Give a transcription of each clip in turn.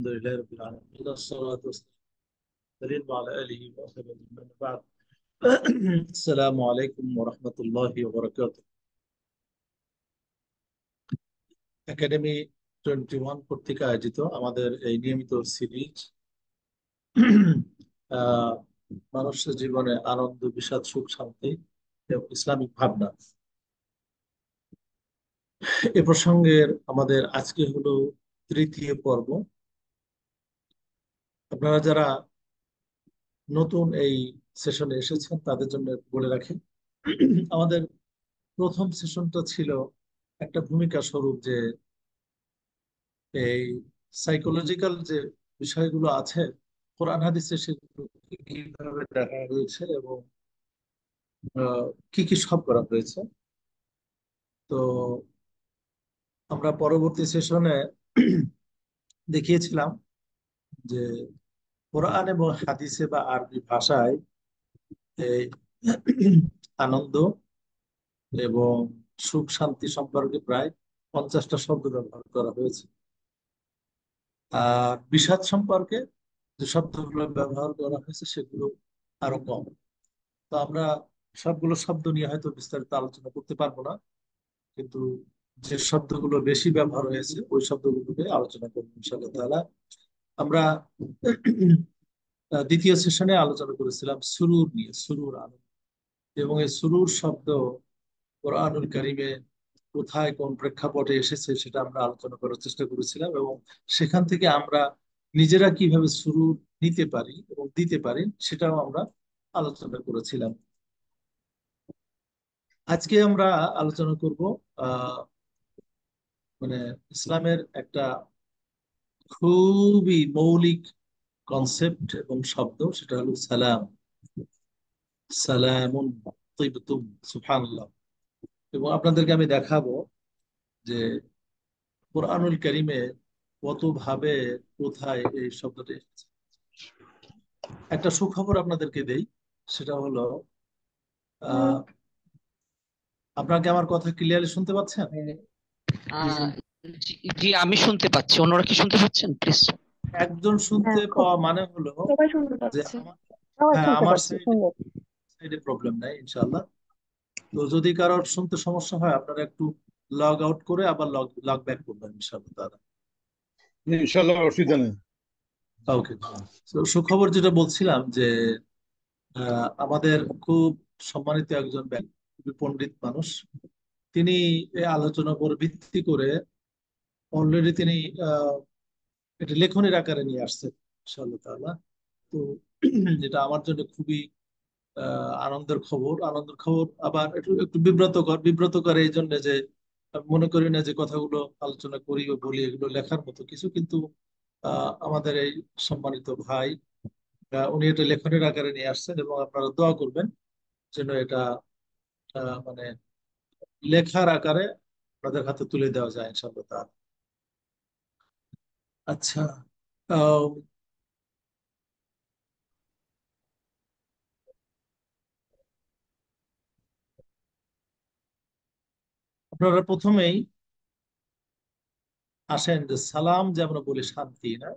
لله رب العالمين الصلاة والسلام على آله وصحبه أجمعين بعد السلام عليكم ورحمة الله وبركاته academy 21 কর্তৃক আয়োজিত আমাদের এই নিয়মিত সিরিজ আহ, মানুষের জীবনে আনন্দ বিষাদ সুখ শান্তি এবং ইসলামিক ভাবনা এ প্রসঙ্গের আমাদের আজকে হলো তৃতীয় পর্ব। আপনারা যারা নতুন এই সেশনে এসেছেন তাদের জন্য বলে রাখি, আমাদের প্রথম সেশনটা ছিল একটা ভূমিকা স্বরূপ যে এই সাইকোলজিক্যাল যে বিষয়গুলো আছে কোরআন হাদিসে সেগুলো কিভাবে দেখা হয়েছে এবং কি কি সব করা হয়েছে। তো আমরা পরবর্তী সেশনে দেখিয়েছিলাম যে কোরআন এবং হাদিসে বা আরবি ভাষায় এই আনন্দ এবং সুখ শান্তি সম্পর্কে প্রায় 50টা শব্দ ব্যবহার করা হয়েছে। আর বিষাদ সম্পর্কে যে শব্দগুলো ব্যবহার করা হয়েছে সেগুলো আরো কম। তো আমরা সবগুলো শব্দ নিয়ে হয়তো বিস্তারিত আলোচনা করতে পারবো না, কিন্তু যে শব্দগুলো বেশি ব্যবহার হয়েছে ওই শব্দগুলোকে আলোচনা করবো ইনশাআল্লাহ তাআলা। আমরা দ্বিতীয় সেশনে আলোচনা করেছিলাম সুরুর নিয়ে, সুরুর আনন্দ, এবং এই সুরুর শব্দ কোরআনুল কারিমে কোথায় কোন প্রেক্ষাপটে এসেছে সেটা আমরা আলোচনা করার চেষ্টা করেছিলাম, এবং সেখান থেকে আমরা নিজেরা কিভাবে সুরুর নিতে পারি এবং দিতে পারি সেটাও আমরা আলোচনা করেছিলাম। আজকে আমরা আলোচনা করব আহ মানে ইসলামের একটা খুবই মৌলিক কনসেপ্ট এবং শব্দ, সেটা হলো সালাম। সালামুন তিবতুম, সুবহানাল্লাহ। এবং আপনাদেরকে আমি দেখাবো যে কোরআনুল কারিমে কত ভাবে কোথায় এই শব্দটি এসেছে। একটা সুখবর আপনাদেরকে দেই, সেটা হলো আহ আপনারা কি আমার কথা ক্লিয়ারলি শুনতে পাচ্ছেন? আহ, জি জি, আমি শুনতে পাচ্ছি। অন্যরা কি শুনতে পাচ্ছেন প্লিজ? একজন শুনতে হ্যাঁ, খুব পাওয়া মানে হলো সবাই শুনতে যে পাচ্ছে। আমার, সবাই হ্যাঁ শুনতে আমার পাচ্ছে, সাইডে সুন্দর। সাইডে প্রবলেম নাই ইনশাআল্লাহ। তো যদি কারোর শুনতে সমস্যা হয় আপনারা একটু লগ আউট করে আবার লগ লগ ব্যাক করবেন ইনশাআল্লাহ তাআলা। ইনশাল্লাহ, অসুবিধা নেই। ওকে। তো সুখবর যেটা বলছিলাম যে আমাদের খুব সম্মানিত একজন ব্যক্তি, খুবই পণ্ডিত মানুষ, তিনি এই আলোচনার উপর ভিত্তি করে অলরেডি তিনি আহ এটা লেখনের আকারে নিয়ে আসছেন ইনশাআল্লাহ তাআলা। তো যেটা আমার জন্য খুবই আনন্দের খবর, আবার একটু একটু বিব্রতকর এই জন্য যে আমি মনে করি না যে কথাগুলো আলোচনা করি ও বলি এগুলো লেখার মতো কিছু, কিন্তু আমাদের এই সম্মানিত ভাই উনি এটা লেখনের আকারে নিয়ে আসছেন, এবং আপনারা দোয়া করবেন যেন এটা মানে লেখার আকারে আপনাদের হাতে তুলে দেওয়া যায় ইনশাআল্লাহ তাআলা। আচ্ছা, আহ, আপনারা প্রথমেই আসেন যে সালাম, যে আমরা বলি শান্তি, না?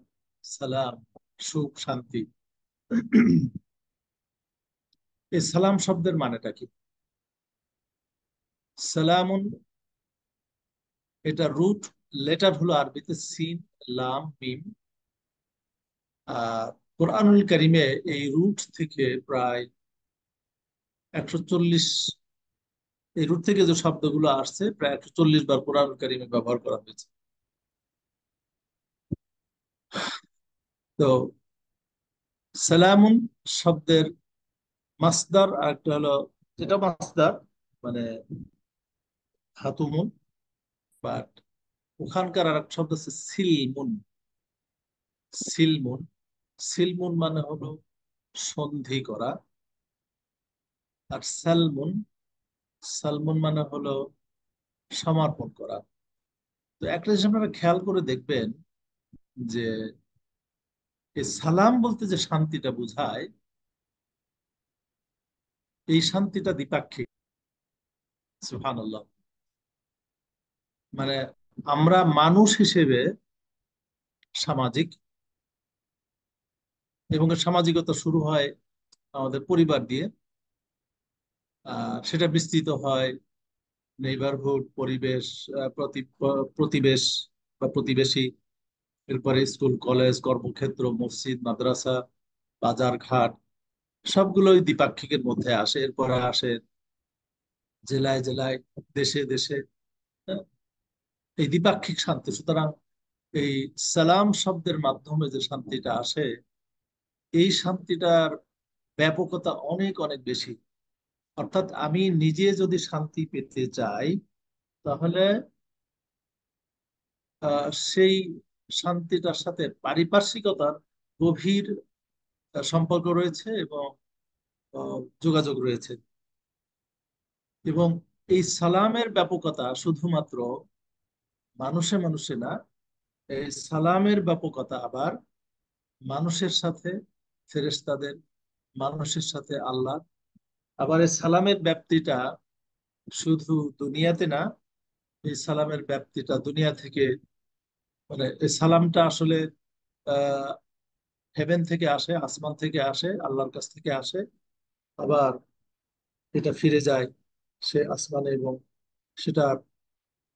সালাম, সুখ শান্তি। এই সালাম শব্দের মানেটা কি? সালামুন, এটা রুট লেটার হলো আরবিতে সিন, লাম, মিম। আর কোরআনুল কারিমে এই রুট থেকে প্রায় 140, এই রুট থেকে যে শব্দগুলো আসছে প্রায় 140 বার কোরআনুল কারিমে ব্যবহার করা হয়েছে। তো সালামুন শব্দের মাসদার আর একটা হলো, যেটা মাসদার মানে হাতুমুন, বাট ওখানকার আর একটা শব্দ হচ্ছে সিলমুন। সিলমুন, সিলমুন মানে হলো সন্ধি করা। আর সালমুন, সালমুন মানে হলো সমর্পণ করা। তো একটা জিনিস আপনারা খেয়াল করে দেখবেন যে এই সালাম বলতে যে শান্তিটা বোঝায়, এই শান্তিটা দ্বিপাক্ষিক। সুবহানাল্লাহ। মানে আমরা মানুষ হিসেবে সামাজিক, এবং এর সামাজিকতা শুরু হয় আমাদের পরিবার দিয়ে, সেটা বিস্তৃত হয় নেইবারহুড, পরিবেশ, প্রতিবেশ বা প্রতিবেশী, এরপরে স্কুল, কলেজ, কর্মক্ষেত্র, মসজিদ, মাদ্রাসা, বাজার ঘাট, সবগুলোই দ্বিপাক্ষিকের মধ্যে আসে। এরপরে আসে জেলায় জেলায়, দেশে দেশে, হ্যাঁ, এই দ্বিপাক্ষিক শান্তি। সুতরাং এই সালাম শব্দের মাধ্যমে যে শান্তিটা আসে, এই শান্তিটার ব্যাপকতা অনেক অনেক বেশি। অর্থাৎ আমি নিজে যদি শান্তি পেতে চাই, তাহলে সেই শান্তিটার সাথে পারিপার্শ্বিকতার গভীর সম্পর্ক রয়েছে এবং যোগাযোগ রয়েছে। এবং এই সালামের ব্যাপকতা শুধুমাত্র মানুষে মানুষে না, এই সালামের ব্যাপকতা আবার মানুষের সাথে ফেরেশতাদের, মানুষের সাথে আল্লাহ। আবার এই সালামের ব্যাপ্তিটা শুধু দুনিয়াতে না, এই সালামের ব্যাপ্তিটা দুনিয়া থেকে, মানে এই সালামটা আসলে আহ হেভেন থেকে আসে, আসমান থেকে আসে, আল্লাহর কাছ থেকে আসে। আবার এটা ফিরে যায় সে আসমানে, এবং সেটা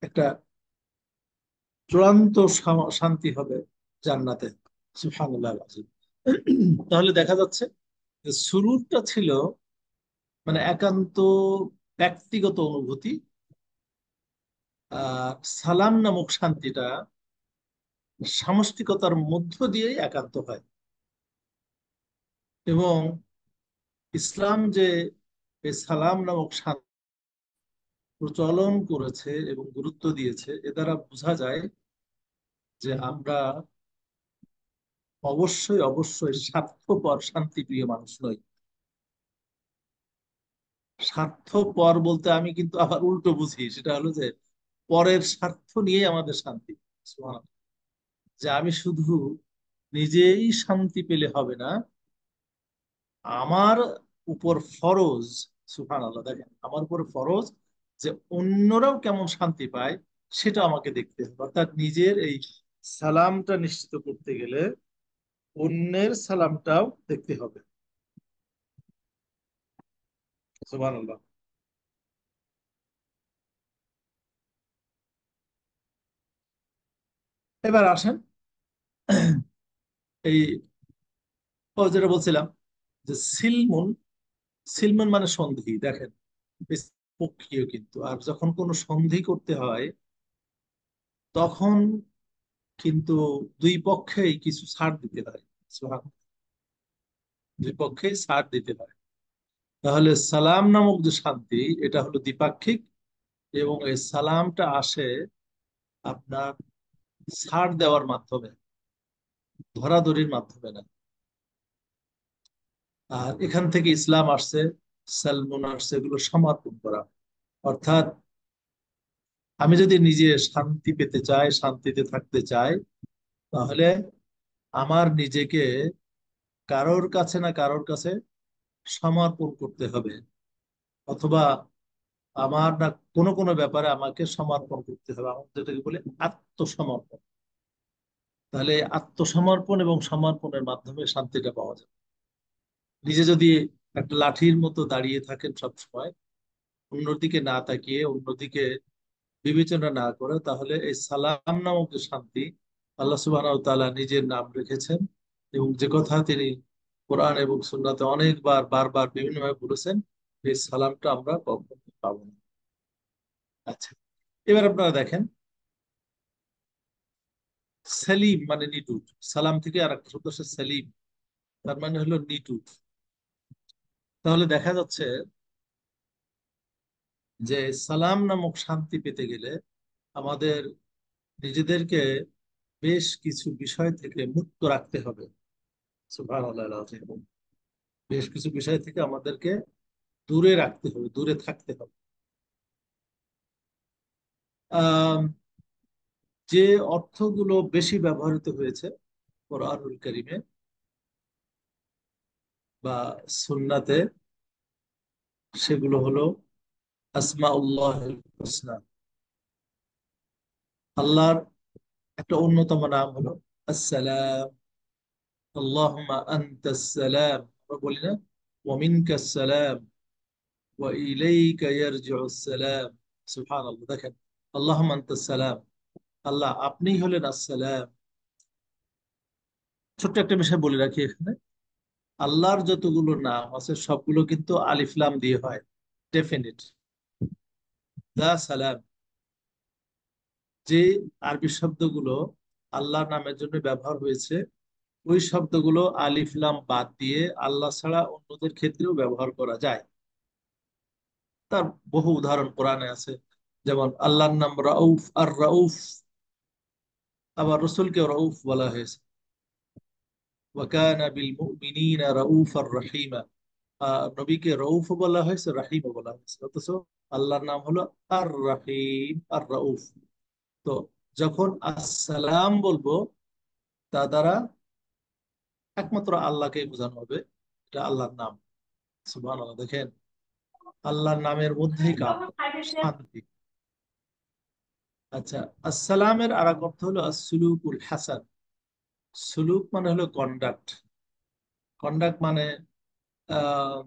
একটা চূড়ান্ত শান্তি হবে জান্নাতে। সুবহানাল্লাহ আযীম। তাহলে দেখা যাচ্ছে যে শুরুটা ছিল মানে একান্ত ব্যক্তিগত অনুভূতি, আর সালাম নামক শান্তিটা সামষ্টিকতার মধ্য দিয়েই একান্ত হয়। এবং ইসলাম যে এই সালাম নামক শান্তি প্রচলন করেছে এবং গুরুত্ব দিয়েছে, এ দ্বারা বোঝা যায় যে আমরা অবশ্যই অবশ্যই স্বার্থপর শান্তিপ্রিয় মানুষ নই। স্বার্থপর বলতে আমি কিন্তু আবার উল্টো বুঝি, সেটা হলো যে পরের স্বার্থ নিয়ে আমাদের শান্তি। সুবহানাল্লাহ। যে আমি শুধু নিজেই শান্তি পেলে হবে না, আমার উপর ফরজ, সুবহানাল্লাহ, দেখেন আমার উপর ফরজ যে অন্যরাও কেমন শান্তি পায় সেটা আমাকে দেখতে হবে। অর্থাৎ নিজের এই সালামটা নিশ্চিত করতে গেলে অন্যের সালামটাও দেখতে হবে। সুবহানাল্লাহ। এবার আসেন এই যেটা বলছিলাম যে সিলমুন, সিলমুন মানে সন্ধি। দেখেন বেশ পক্ষীয় কিন্তু, আর যখন কোনো সন্ধি করতে হয় তখন কিন্তু দুই পক্ষেই কিছু ছাড় দিতে হয়। সুবহানাল্লাহ। দুই পক্ষেই ছাড় দিতে হয়। তাহলে সালাম নামক যে শান্তি, এটা হলো দ্বিপাক্ষিক, এবং এই সালামটা আসে আপনার ছাড় দেওয়ার মাধ্যমে, ধরাধরির মাধ্যমে না। আর এখান থেকে ইসলাম আসছে, সালমুন আসছে, এগুলো সমর্পণ করা। অর্থাৎ আমি যদি নিজে শান্তি পেতে চাই, শান্তিতে থাকতে চাই, তাহলে আমার নিজেকে কারোর কাছে না কারোর কাছে সমর্পণ করতে হবে। অথবা আমার না কোনো কোনো ব্যাপারে আমাকে সমর্পণ করতে হবে, আমাদের যেটাকে বলে আত্মসমর্পণ। তাহলে এই আত্মসমর্পণ এবং সমর্পণের মাধ্যমে শান্তিটা পাওয়া যায়। নিজে যদি একটা লাঠির মতো দাঁড়িয়ে থাকেন সব সময়, অন্যদিকে না তাকিয়ে, অন্যদিকে বিবেচনা না করে, তাহলে এই সালাম নামক যে শান্তি আল্লাহ সুবহানাহু ওয়া তাআলা নিজের নাম রেখেছেন, এবং যে কথা তিনি কোরআন এবং সুন্নাতে অনেকবার বারবার বিভিন্নভাবে বলেছেন, এই সালামটা আমরা কখনো পাবো না। আচ্ছা, এবার আপনারা দেখেন সেলিম মানে নিটুট। সালাম থেকে আর একটা শব্দ আছে সেলিম, তার মানে হলো নিটুট। তাহলে দেখা যাচ্ছে যে সালাম নামক শান্তি পেতে গেলে আমাদের নিজেদেরকে বেশ কিছু বিষয় থেকে মুক্ত রাখতে হবে। সুবহানাল্লাহ আল-আযীম। বেশ কিছু বিষয় থেকে আমাদেরকে দূরে রাখতে হবে, দূরে থাকতে হবে। আহ যে অর্থগুলো বেশি ব্যবহৃত হয়েছে কোরআনুল কারীমে বা সুন্নাতে, সেগুলো হলো আসমাউল্লাহিল হুসনা। আল্লাহর একটা অন্যতম নাম হলো আসসালাম। আল্লাহুম্মা আনতাস সালাম, আমরা বলি না ওয়ামিনকাস সালাম ওয়া ইলাইকা ইয়ারজিউস সালাম। সুবহানাল্লাহ, দেখেন, আল্লাহুম্মা আনতাস সালাম, আল্লাহ আপনিই হলেন আসসালাম। ছোট্ট একটা বিষয় বলে রাখি এখানে, আল্লাহর যতগুলো নাম আছে সবগুলো কিন্তু আলিফ লাম দিয়ে হয়, ডেফিনিট। দা সালাম, যে আরবি শব্দগুলো আল্লাহর নামের জন্য ব্যবহার হয়েছে ওই শব্দগুলো আলিফ লাম বাদ দিয়ে আল্লাহ ছাড়া অন্যদের ক্ষেত্রেও ব্যবহার করা যায়। তার বহু উদাহরণ কোরআনে আছে, যেমন আল্লাহর নাম রাউফ, আর রাউফ, আবার রসুলকে রাউফ বলা হয়েছে, ওয়াকানা বিল মুমিনিনা রাউফার রহিমা। নবীকে রউফ বলা হয়েছে, রাহিম বলা হয়েছে, অথচ আল্লাহর নাম হলো আর রাহিম, আর রাউফ। তো যখন আসসালাম বলবো তা দ্বারা একমাত্র আল্লাহকে বোঝানো হবে, এটা আল্লাহর নাম। সুবহানাল্লাহ, দেখেন, আল্লাহর নামের মধ্যেই কাম, শান্তি। আচ্ছা, আসসালামের আর এক অর্থ হলো আসসুলুকুল হাসান। সুলুক মানে হলো কন্ডাক্ট। কন্ডাক্ট মানে আহ,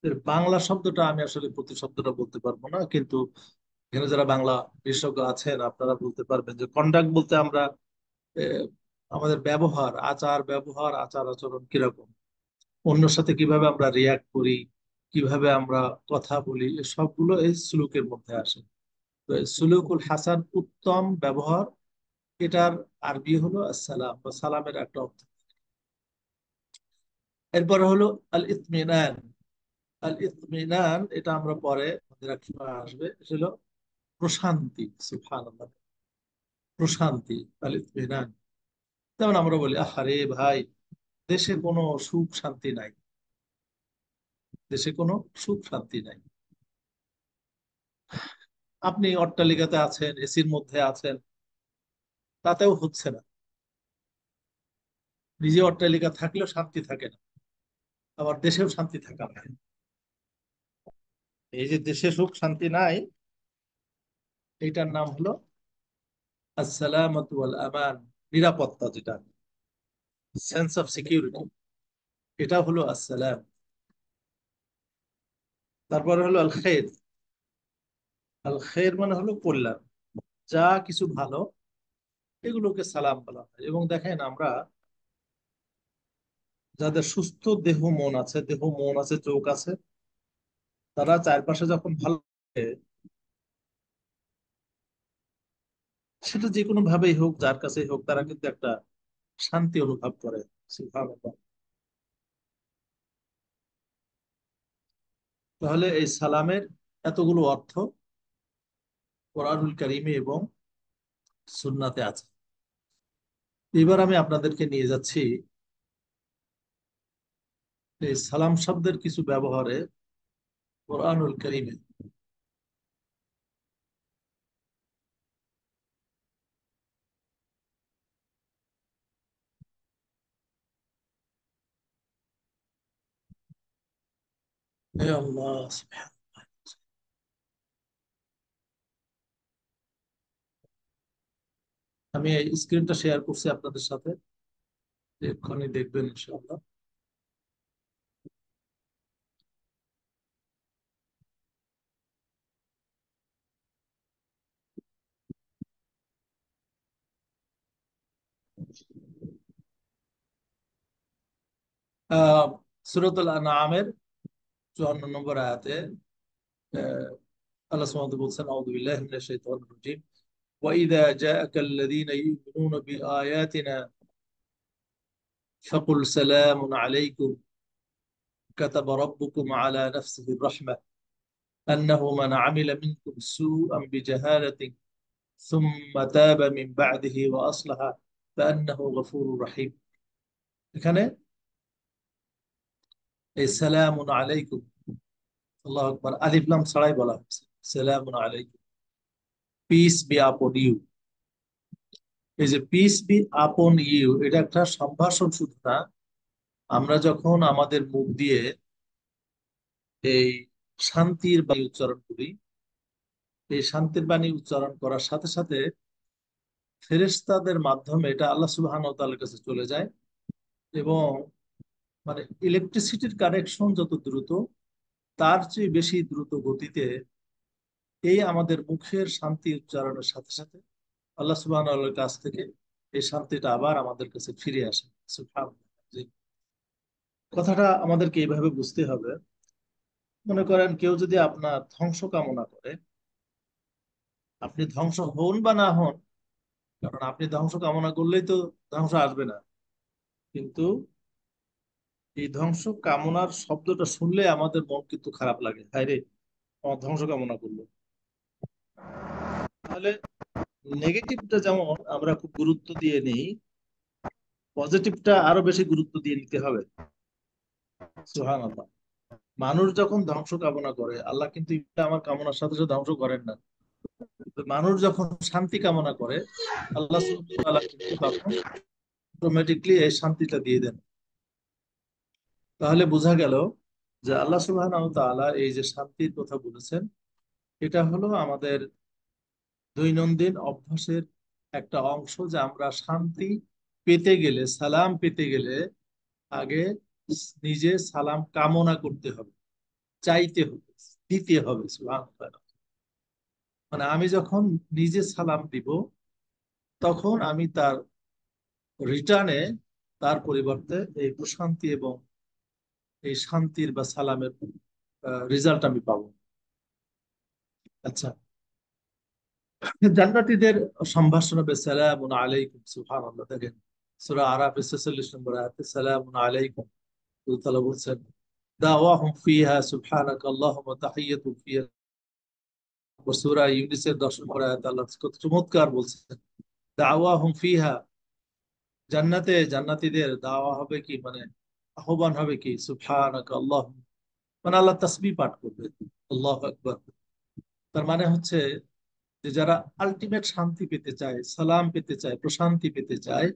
এর বাংলা শব্দটা আমি আসলে প্রতি শব্দটা বলতে পারবো না, কিন্তু এখানে যারা বাংলা বিশেষজ্ঞ আছেন আপনারা বলতে পারবেন যে কন্ডাক্ট বলতে আমরা আহ, আমাদের ব্যবহার, আচার ব্যবহার, আচার আচরণ কিরকম, অন্যের সাথে কিভাবে আমরা রিয়াক্ট করি, কিভাবে আমরা কথা বলি, এ সবগুলো এই সুলুকের মধ্যে আসে। তো এই সুলুকুল হাসান, উত্তম ব্যবহার, এটার আরবি হলো আসসালাম বা সালামের একটা অর্থ। এরপরে হলো আল ইতমিনান। আল ইতমিনান এটা আমরা পরে আমাদের এক সময় আসবে, এটা হলো প্রশান্তি। সুবহানাল্লাহ, প্রশান্তি, আল ইতমিনান। যেমন আমরা বলি আহারে ভাই, দেশে কোনো সুখ শান্তি নাই, দেশে কোনো সুখ শান্তি নাই। আপনি অট্টালিকাতে আছেন, এসির মধ্যে আছেন, তাতেও হচ্ছে না। নিজে অট্টালিকা থাকলেও শান্তি থাকে না, আবার দেশেও শান্তি থাকা না। এই যে দেশে সুখ শান্তি নাই, এইটার নাম হলো আসসালামাতু ওয়াল আমান, নিরাপত্তা যেটা, সেন্স অফ সিকিউরিটি, এটা হলো আসসালাম। তারপরে হলো আল খের। আল খের মানে হলো কল্যাণ, যা কিছু ভালো এগুলোকে সালাম বলা হয়। এবং দেখেন, আমরা যাদের সুস্থ দেহ মন আছে, দেহ মন আছে, চোখ আছে, তারা চারপাশে যখন ভালো থাকে, সেটা যে কোনো ভাবেই হোক, যার কাছেই হোক, তারা কিন্তু একটা শান্তি অনুভব করে। সুবহানাল্লাহ। তাহলে এই সালামের এতগুলো অর্থ কোরআনুল কারীমে এবং সুন্নাতে আছে। এবার আমি আপনাদেরকে নিয়ে যাচ্ছি এই সালাম শব্দের কিছু ব্যবহারে কোরআনুল কারীমে। হে আল্লাহ, আমি এই স্ক্রিনটা শেয়ার করছি আপনাদের সাথে, এক্ষুনি দেখবেন ইনশাআল্লাহ। আহ সূরাতুল আনআমের 54 নম্বর আয়াতে আহ, আল্লাহ সুবহানাহু ওয়া তাআলা বলছেন, আউযু বিল্লাহি মিনাশ শাইতানির রাজীম, ওয়া ইযা জাআকাল্লাযীনা ইউমিনুনা বিআয়াতিনা ফাকুল সালামুন আলাইকুম কাতাবা রাব্বুকুম আলা নাফসিহি الرحمة أنه من عمل منكم سوءا بجهالة ثم تاب من بعده وأصلح فأنه غفور رحيم। এখানে এই সালামুন আলাইকুম, আল্লাহু আকবার, আলিফ লাম ছাড়াই বলা হয়েছে, সালামুন আলাইকুম, পিস বি আপন ইউ। এই যে পিস বি আপন ইউ, এটা একটা সম্ভাষণ শুধু না, আমরা যখন আমাদের মুখ দিয়ে এই শান্তির বাণী উচ্চারণ করি, এই শান্তির বাণী উচ্চারণ করার সাথে সাথে ফেরেশতাদের মাধ্যমে এটা আল্লাহ সুবহানাহু ওয়া তাআলার কাছে চলে যায়, এবং মানে ইলেকট্রিসিটির কানেকশন যত দ্রুত, তার চেয়ে বেশি দ্রুত গতিতে এই আমাদের মুখের শান্তি উচ্চারণের সাথে সাথে আল্লাহ সুবহানাহু কাছ থেকে এই শান্তিটা আবার আমাদের কাছে ফিরে আসে। সুবহানাল্লাহ। যে কথাটা আমাদেরকে এইভাবে বুঝতে হবে, মনে করেন কেউ যদি আপনার ধ্বংস কামনা করে, আপনি ধ্বংস হন বা না হন, কারণ আপনি ধ্বংস কামনা করলেই তো ধ্বংস আসবে না, কিন্তু এই ধ্বংস কামনার শব্দটা শুনলে আমাদের মন কিন্তু খারাপ লাগে, হায় রে আমার ধ্বংস কামনা করলো। তাহলে নেগেটিভটা যেমন আমরা খুব গুরুত্ব দিয়ে নিই, পজিটিভটা আরো বেশি গুরুত্ব দিয়ে নিতে হবে। সুবহানাল্লাহ। মানুষ যখন ধ্বংস কামনা করে, আল্লাহ কিন্তু এটা আমার কামনার সাথে সাথে ধ্বংস করেন না। তো মানুষ যখন শান্তি কামনা করে, আল্লাহ সুবহানাহু ওয়া তাআলা কিন্তু তখন অটোমেটিকলি এই শান্তিটা দিয়ে দেন। তাহলে বোঝা গেল যে আল্লাহ সুবহানাহু ওয়া তাআলা এই যে শান্তির কথা বলেছেন, এটা হলো আমাদের দৈনন্দিন অভ্যাসের একটা অংশ, যে আমরা শান্তি পেতে গেলে, সালাম পেতে গেলে আগে নিজে সালাম কামনা করতে হবে, চাইতে হবে, দিতে হবে। সুবহানাল্লাহ। মানে আমি যখন নিজে সালাম দিব, তখন আমি তার রিটার্নে, তার পরিবর্তে এই প্রশান্তি এবং এই শান্তির বা সালামের রেজাল্ট আমি পাবো। আচ্ছা, জান্নাতীদের সম্ভাষণ হবে সালামুন আলাইকুম। সুবহানাল্লাহ। দেখেন সূরা আরাফের 46 নম্বর আয়াতে সালামুন আলাইকুম, আল্লাহ তাআলা বলছেন দাওয়াহুম ফিহা সুবহানাকা আল্লাহুম্মা তাহিয়াতুহুম ফিহা। সূরা ইউনূসের 10 নম্বর আয়াতে আল্লাহ কত চমৎকার বলছেন, দাওয়াহুম ফিহা, জান্নাতে জান্নাতীদের দাওয়া হবে কি, মানে আহ্বান হবে কি, সুবহানাকা আল্লাহ, মানে আল্লাহ তাসবিহ পাঠ করবে, আল্লাহু আকবার। তার মানে হচ্ছে যে যারা আলটিমেট শান্তি পেতে চায়, সালাম পেতে চায়, প্রশান্তি পেতে চায়,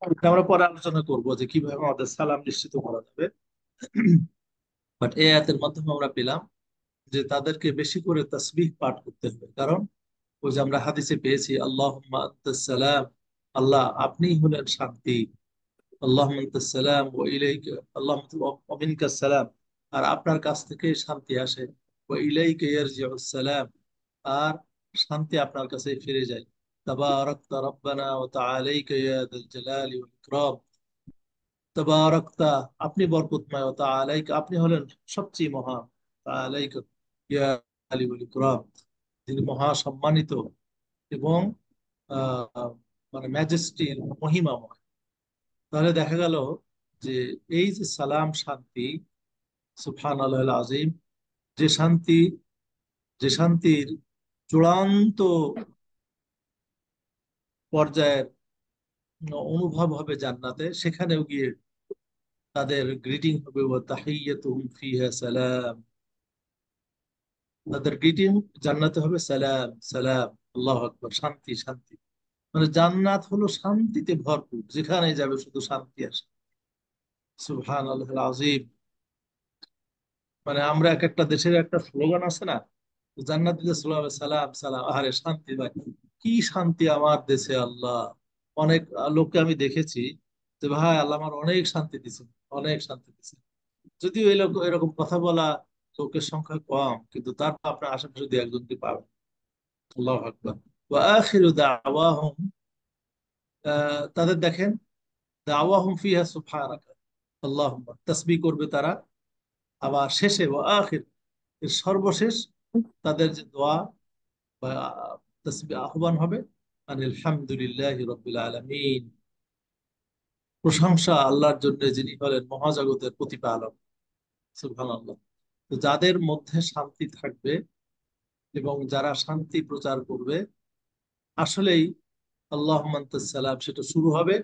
এটা আমরা পরে আলোচনা করব যে কিভাবে আমাদের সালাম নিশ্চিত করা যাবে। বাট এই আয়াতের মাধ্যমে আমরা পেলাম যে তাদেরকে বেশি করে তাসবিহ পাঠ করতে হবে, কারণ ওই যে আমরা হাদিসে পেয়েছি আল্লাহুম্মা আনতাস সালাম, আল্লাহ আপনিই হলেন শান্তি, আল্লাহুম্মা আনতাস সালাম ওয়া ইলাইকা আল্লাহুম্মা ওয়া মিনকাস সালাম, আর আপনার কাছ থেকে শান্তি আসে, ওয়া ইলাইকা ইয়ারজিউস সালাম, আর শান্তি আপনার কাছে ফিরে যায়। তাবারাকতা রব্বানা ওয়া তাআলাইকা ইয়া যাল জালালি ওয়াল ইকরাম, তাবারাকতা আপনি বরকতময়, ওয়া তাআলাইকা আপনি হলেন সবচেয়ে মহান, তাআলাইকা ইয়া আলি ওয়াল ইকরাম, তিনি মহা সম্মানিত এবং আহ মানে ম্যাজেস্টির মহিমাময়। তাহলে দেখা গেল যে এই যে সালাম শান্তি, সুবহানাল্লাহিল আযীম, যে শান্তি, যে শান্তির চূড়ান্ত পর্যায়ের অনুভব হবে জান্নাতে, সেখানেও গিয়ে তাদের গ্রিটিং হবে ওয়া তাহিয়াতুহুম ফিহা সালাম, তাদের গ্রিটিং জান্নাতে হবে সালাম সালাম, আল্লাহু আকবার, শান্তি শান্তি। মানে জান্নাত হলো শান্তিতে ভরপুর, যেখানে যাবে শুধু শান্তি আসে। সুবহানাল্লাহিল আযীম। মানে আমরা এক একটা দেশের একটা স্লোগান আছে না, জান্নাতীদের স্লোগান সালাম সালাম, আরে শান্তি ভাই, কি শান্তি আমার দেশে আল্লাহ। অনেক লোককে আমি দেখেছি যে ভাই আল্লাহ আমার অনেক শান্তি দিছে, অনেক শান্তি দিছে। যদিও এই লোক এরকম কথা বলা লোকের সংখ্যা কম, কিন্তু তারপর আপনার আশেপাশে দু একজনকে পাবেন। আল্লাহু আকবার। ওয়া আখিরু দাওয়াহুম, তাদের দেখেন দাওয়াহুম ফিহা সুবহানাকা আল্লাহুম্মা, তাসবিহ করবে তারা, আবার শেষে ওয়া আখির, এর সর্বশেষ তাদের যে দোয়া বা তাসবিহ আহ্বান হবে আলহামদুলিল্লাহি রাব্বিল আলামিন, প্রশংসা আল্লাহর জন্য যিনি হলেন মহাজগতের প্রতিপালক। সুবহানাল্লাহ। তো যাদের মধ্যে শান্তি থাকবে এবং যারা শান্তি প্রচার করবে, আসলেই আল্লাহুম্মা আনতাস সালাম সেটা শুরু হবে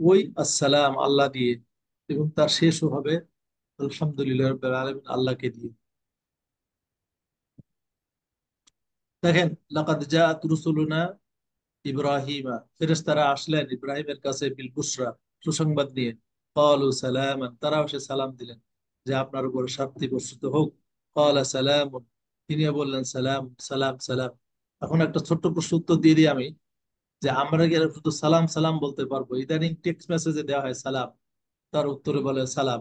ওই আসসালাম আল্লাহ দিয়ে, এবং তার শেষও হবে আলহামদুলিল্লাহ রাব্বিল আলামিন আল্লাহকে দিয়ে। দেখেন লাকাদ জাআত রুসুলুনা ইব্রাহিমা, ফেরেশতারা আসলেন ইব্রাহিমের কাছে বিল বুশরা, সুসংবাদ নিয়ে, ক্বালু সালামান, তারাও সে সালাম দিলেন যে আপনার উপর শান্তি বর্ষিত হোক। ক্বালা সালামুন, তিনিও বললেন সালাম সালাম সালাম। এখন একটা ছোট্ট প্রশ্ন উত্তর দিয়ে দিই আমি, যে আমরা কি শুধু সালাম সালাম বলতে পারবো? ইদানিং টেক্সট মেসেজে দেওয়া হয় সালাম, তার উত্তরে বলে সালাম।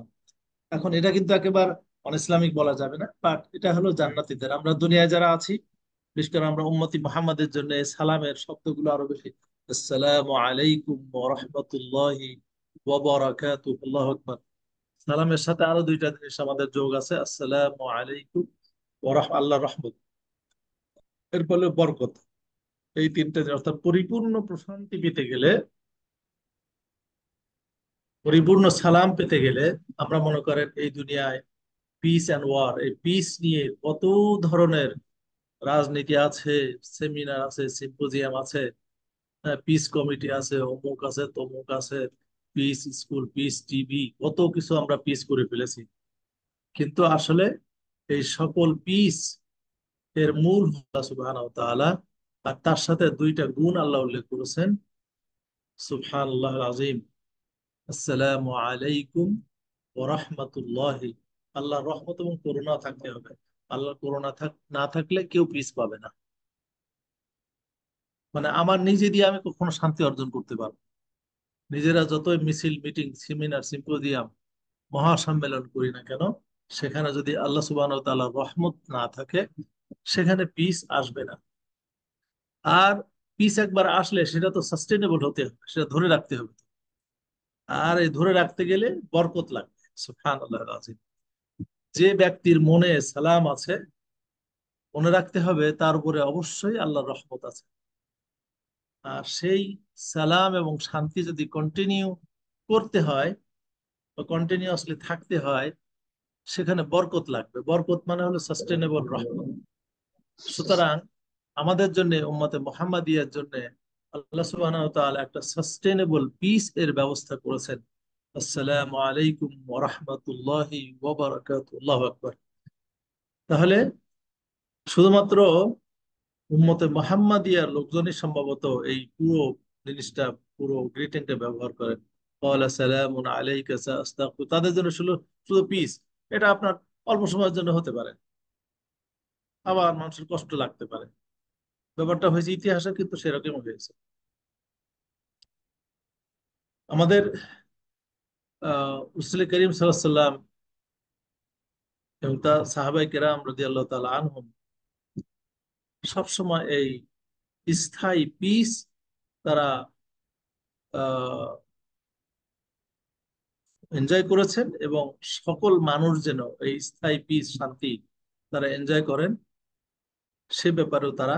এখন এটা কিন্তু একেবারে ইসলামিক বলা যাবে না, বাট এটা হলো জান্নাতীদের। আমরা দুনিয়ায় যারা আছি, বিশেষ করে আমরা উম্মতি মুহাম্মাদের জন্য এই সালামের শব্দগুলো আরো বেশি। আসসালামু আলাইকুম ওয়া রাহমাতুল্লাহি ওয়া বারাকাতুহু। আল্লাহু আকবার। সালামের সাথে আরো দুইটা জিনিস আমাদের যোগ আছে, আসসালামু আলাইকুম ওয়া আল্লাহর রহমত, এর ফলে বরকত। এই তিনটা জিনিস, অর্থাৎ পরিপূর্ণ প্রশান্তি পেতে গেলে, পরিপূর্ণ সালাম পেতে গেলে, আমরা মনে করেন এই দুনিয়ায় পিস অ্যান্ড ওয়ার, এই পিস নিয়ে কত ধরনের রাজনীতি আছে, সেমিনার আছে, সিম্পোজিয়াম আছে, পিস কমিটি আছে, অমুক আছে, তমুক আছে, পিস স্কুল, পিস টিভি, কত কিছু আমরা পিস করে ফেলেছি। কিন্তু আসলে এই সকল পিস এর মূল আল্লাহ সুবহানাহু ওয়া তাআলা। আর তার সাথে দুইটা গুণ আল্লাহ উল্লেখ করেছেন, সুবহানাল্লাহুল আযীম, আসসালামু আলাইকুম ওয়া রাহমাতুল্লাহি। আল্লাহর রহমত এবং করুণা থাকতে হবে। আল্লাহর করুণা না থাকলে কেউ পিস পাবে না। মানে আমার নিজে দিয়ে আমি কখনো শান্তি অর্জন করতে পারবো না। নিজেরা যতই মিছিল, মিটিং, সেমিনার, সিম্পোজিয়াম, মহাসম্মেলন করি না কেন, সেখানে যদি আল্লাহ সুবহানাহু ওয়া তাআলার রহমত না থাকে, সেখানে পিস আসবে না। আর পিস একবার আসলে সেটা তো সাস্টেনেবল হতে হবে, সেটা ধরে রাখতে হবে। আর এই ধরে রাখতে গেলে বরকত লাগবে। সুবহানাল্লাহ আযীম। যে ব্যক্তির মনে সালাম আছে, মনে রাখতে হবে তার উপরে অবশ্যই আল্লাহর রহমত আছে। আর সেই সালাম এবং শান্তি যদি কন্টিনিউ করতে হয় বা কন্টিনিউয়াসলি থাকতে হয়, সেখানে বরকত লাগবে। বরকত মানে হলো সাস্টেনেবল রহমত। সুতরাং আমাদের জন্য, উম্মতে মুহাম্মাদিয়ার জন্য আল্লাহ সুবহানাহু ওয়া তাআলা একটা সাস্টেনেবল পিস এর ব্যবস্থা করেছেন। আসসালামু আলাইকুম ওয়া রাহমাতুল্লাহি ওয়া বারাকাতুহু। আল্লাহু আকবার। তাহলে শুধুমাত্র উম্মতে মুহাম্মাদিয়ার লোকজনই সম্ভবত এই পুরো জিনিসটা, পুরো গ্রিটিংটা ব্যবহার করেন। ক্বালা সালামুন আলাইকা সাআস্তাগফির। তাদের জন্য শুধু শুধু পিস। এটা আপনার অল্প সময়ের জন্য হতে পারে, আবার মানুষের কষ্ট লাগতে পারে। ব্যাপারটা হয়েছে ইতিহাসে, কিন্তু সেরকম হয়েছে। আমাদের রাসূল করিম সাল্লাল্লাহু আলাইহি ওয়াসাল্লাম এবং তার সাহাবায়ে কেরাম রাদিয়াল্লাহু তাআলা আনহুম সবসময় এই স্থায়ী পিস তারা এনজয় করেছেন, এবং সকল মানুষ যেন এই স্থায়ী পিস, শান্তি তারা এনজয় করেন, সে ব্যাপারেও তারা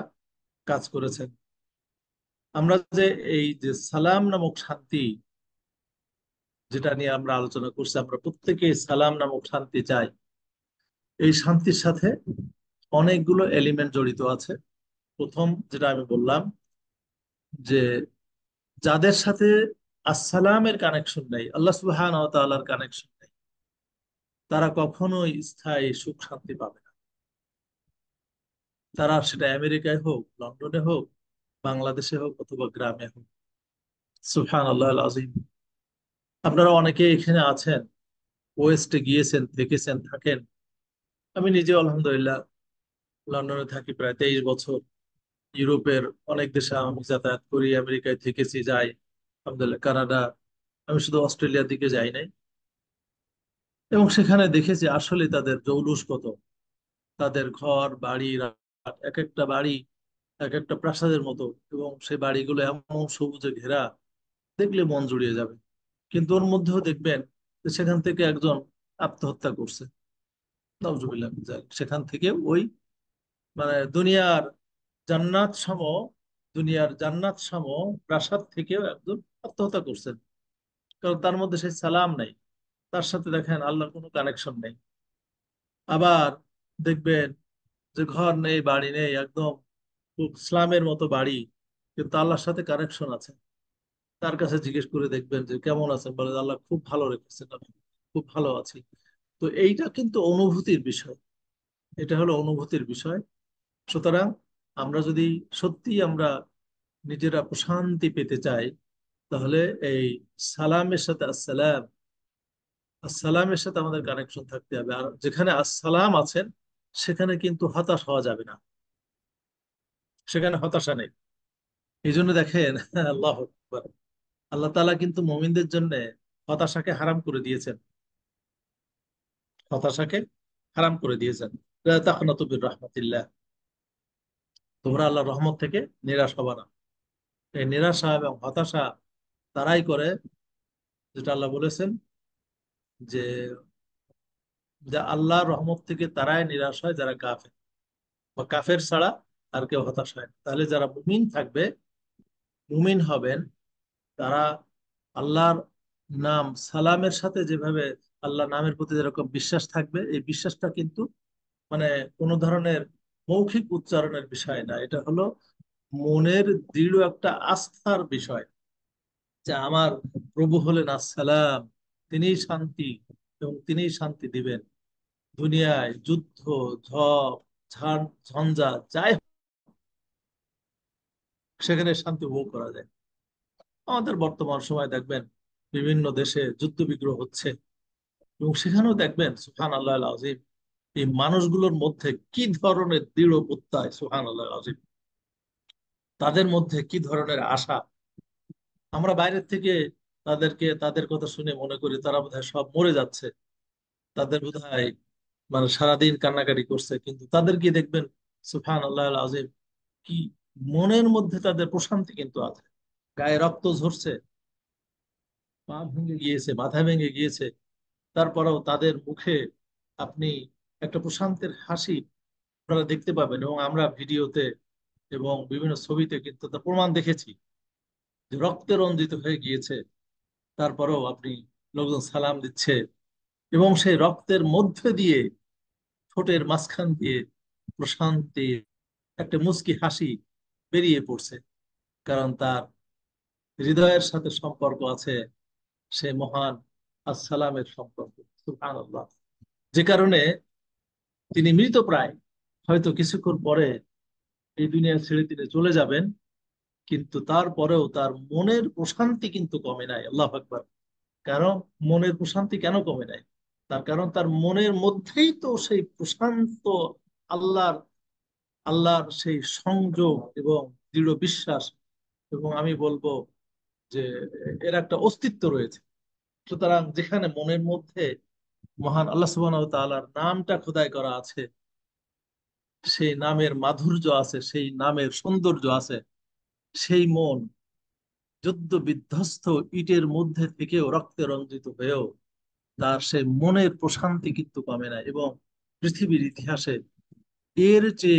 কাজ করেছেন। আমরা যে এই যে সালাম নামক শান্তি, যেটা নিয়ে আমরা আলোচনা করছি, আমরা প্রত্যেকে সালাম নামক শান্তি চাই। এই শান্তির সাথে অনেকগুলো এলিমেন্ট জড়িত আছে। প্রথম যেটা আমি বললাম, যে যাদের সাথে আসসালামের কানেকশন নেই, আল্লাহ সুবহানাহু ওয়া তাআলার কানেকশন নেই, তারা কখনোই স্থায়ী সুখ শান্তি পাবে না। তারা সেটা আমেরিকায় হোক, লন্ডনে হোক, বাংলাদেশে হোক, অথবা গ্রামে হোক। সুবহানাল্লাহুল আযীম। আপনারা অনেকে এখানে আছেন, ওয়েস্টে গিয়েছেন, থেকেছেন, থাকেন। আমি নিজে আলহামদুলিল্লাহ লন্ডনে থাকি প্রায় 23 বছর। ইউরোপের অনেক দেশে আমি যাতায়াত করি, আমেরিকায় থেকেছি, যাই, আলহামদুলিল্লাহ, কানাডা। আমি শুধু অস্ট্রেলিয়ার দিকে যাই নাই। এবং সেখানে দেখেছি আসলে তাদের জৌলুস কত। তাদের ঘর বাড়ি, এক একটা বাড়ি এক একটা প্রাসাদের মতো, এবং সেই বাড়িগুলো এমন সবুজে ঘেরা, দেখলে মন জুড়িয়ে যাবে। কিন্তু ওর মধ্যেও দেখবেন যে সেখান থেকে একজন আত্মহত্যা করছে, নাউজুবিল্লাহ মিন যালিক। সেখান থেকে ওই, মানে জান্নাত সম দুনিয়ার জান্নাত সম প্রাসাদ থেকেও একজন আত্মহত্যা করছেন। কারণ তার মধ্যে সেই সালাম নাই, তার সাথে দেখেন আল্লাহর কোনো কানেকশন নেই। আবার দেখবেন যে ঘর নেই, বাড়ি নেই, একদম খুব ইসলামের মতো বাড়ি, কিন্তু আল্লাহর সাথে কানেকশন আছে। তার কাছে জিজ্ঞেস করে দেখবেন যে কেমন আছেন, বলে আল্লাহ খুব ভালো রেখেছেন, আমি খুব ভালো আছি। তো এইটা কিন্তু অনুভূতির বিষয়। এটা হলো অনুভূতির বিষয়। সুতরাং আমরা যদি সত্যি আমরা নিজেরা প্রশান্তি পেতে চাই, তাহলে এই সালামের সাথে আসসালামের সাথে আমাদের কানেকশন থাকতে হবে। আর যেখানে আসসালাম আছেন, সেখানে কিন্তু হতাশ হওয়া যাবে না, সেখানে হতাশা নেই। এই জন্য দেখেন আল্লাহ আকবার, আল্লাহ তাআলা কিন্তু মুমিনদের জন্য হতাশাকে হারাম করে দিয়েছেন, হতাশাকে হারাম করে দিয়েছেন। লা তাকনাতু মির রাহমাতিল্লাহ, তোমরা আল্লাহর রহমত থেকে নিরাশ হবে না। এই নিরাশা এবং হতাশা তারাই করে, যেটা আল্লাহ বলেছেন যে যে আল্লাহর রহমত থেকে তারাই নিরাশ হয় যারা কাফের, বা কাফের ছাড়া আর কেউ হতাশ হয় না। তাহলে যারা মুমিন থাকবে, মুমিন হবেন, তারা আল্লাহর নাম সালামের সাথে যেভাবে আল্লাহ নামের প্রতি যেরকম বিশ্বাস থাকবে, এই বিশ্বাসটা কিন্তু মানে কোনো ধরনের মৌখিক উচ্চারণের বিষয় না, এটা হলো মনের দৃঢ় একটা আস্থার বিষয় যে আমার প্রভু হলেন আসসালাম, তিনিই শান্তি এবং তিনিই শান্তি দিবেন। দুনিয়ায় যুদ্ধ, ঝড়, ঝঞ্ঝাট যাই হোক, সেখানে শান্তি উপভোগ করা যায়। আমাদের বর্তমান সময় দেখবেন বিভিন্ন দেশে যুদ্ধ বিগ্রহ হচ্ছে, এবং সেখানেও দেখবেন সুবহান আল্লাহ আজিম, এই মানুষগুলোর মধ্যে কি ধরনের দৃঢ় প্রত্যয়, সুবহান আল্লাহ আজিম, তাদের মধ্যে কি ধরনের আশা। আমরা বাইরের থেকে তাদের কথা শুনে মনে করি তারা বোধহয় সব মরে যাচ্ছে, তাদের বোধহয় মানে সারাদিন কান্নাকাটি করছে, কিন্তু তাদেরকে দেখবেন সুবহান আল্লাহ আজিম, কি মনের মধ্যে তাদের প্রশান্তি কিন্তু আছে। গায়ে রক্ত ঝরছে, পা ভেঙে গিয়েছে, মাথা ভেঙে গিয়েছে, তারপরেও তাদের মুখে আপনি একটা প্রশান্তির হাসি আপনারা দেখতে পাবেন। এবং আমরা ভিডিওতে এবং বিভিন্ন ছবিতে কিন্তু তার প্রমাণ দেখেছি যে রক্তে রঞ্জিত হয়ে গিয়েছে, তারপরেও আপনি লোকজন সালাম দিচ্ছে, এবং সেই রক্তের মধ্যে দিয়ে ঠোঁটের মাঝখান দিয়ে প্রশান্তি একটা মুচকি হাসি বেরিয়ে পড়ছে, কারণ তার হৃদয়ের সাথে সম্পর্ক আছে সে মহান আসসালামের সম্পর্ক, সুবহানাল্লাহ। যে কারণে তিনি মৃতপ্রায়, হয়তো কিছুক্ষণ পরে এই দুনিয়া ছেড়ে তিনি চলে যাবেন, কিন্তু তারপরেও তার মনের প্রশান্তি কিন্তু কমে নাই। আল্লাহ আকবার। কারণ মনের প্রশান্তি কেন কমে নাই? তার কারণ তার মনের মধ্যেই তো সেই প্রশান্ত আল্লাহর আল্লাহর সেই সংযোগ এবং দৃঢ় বিশ্বাস, এবং আমি বলবো যে এর একটা অস্তিত্ব রয়েছে। সুতরাং যেখানে মনের মধ্যে মহান আল্লাহ সুবহানাহু ওয়া তাআলার নামটা খোদাই করা আছে, সেই নামের মাধুর্য আছে, সেই নামের সৌন্দর্য আছে, সেই মন যুদ্ধ বিধ্বস্ত ইটের মধ্যে থেকেও রক্তে রঞ্জিত হয়েও তার সেই মনের প্রশান্তি কিন্তু কমে না। এবং পৃথিবীর ইতিহাসে এর যে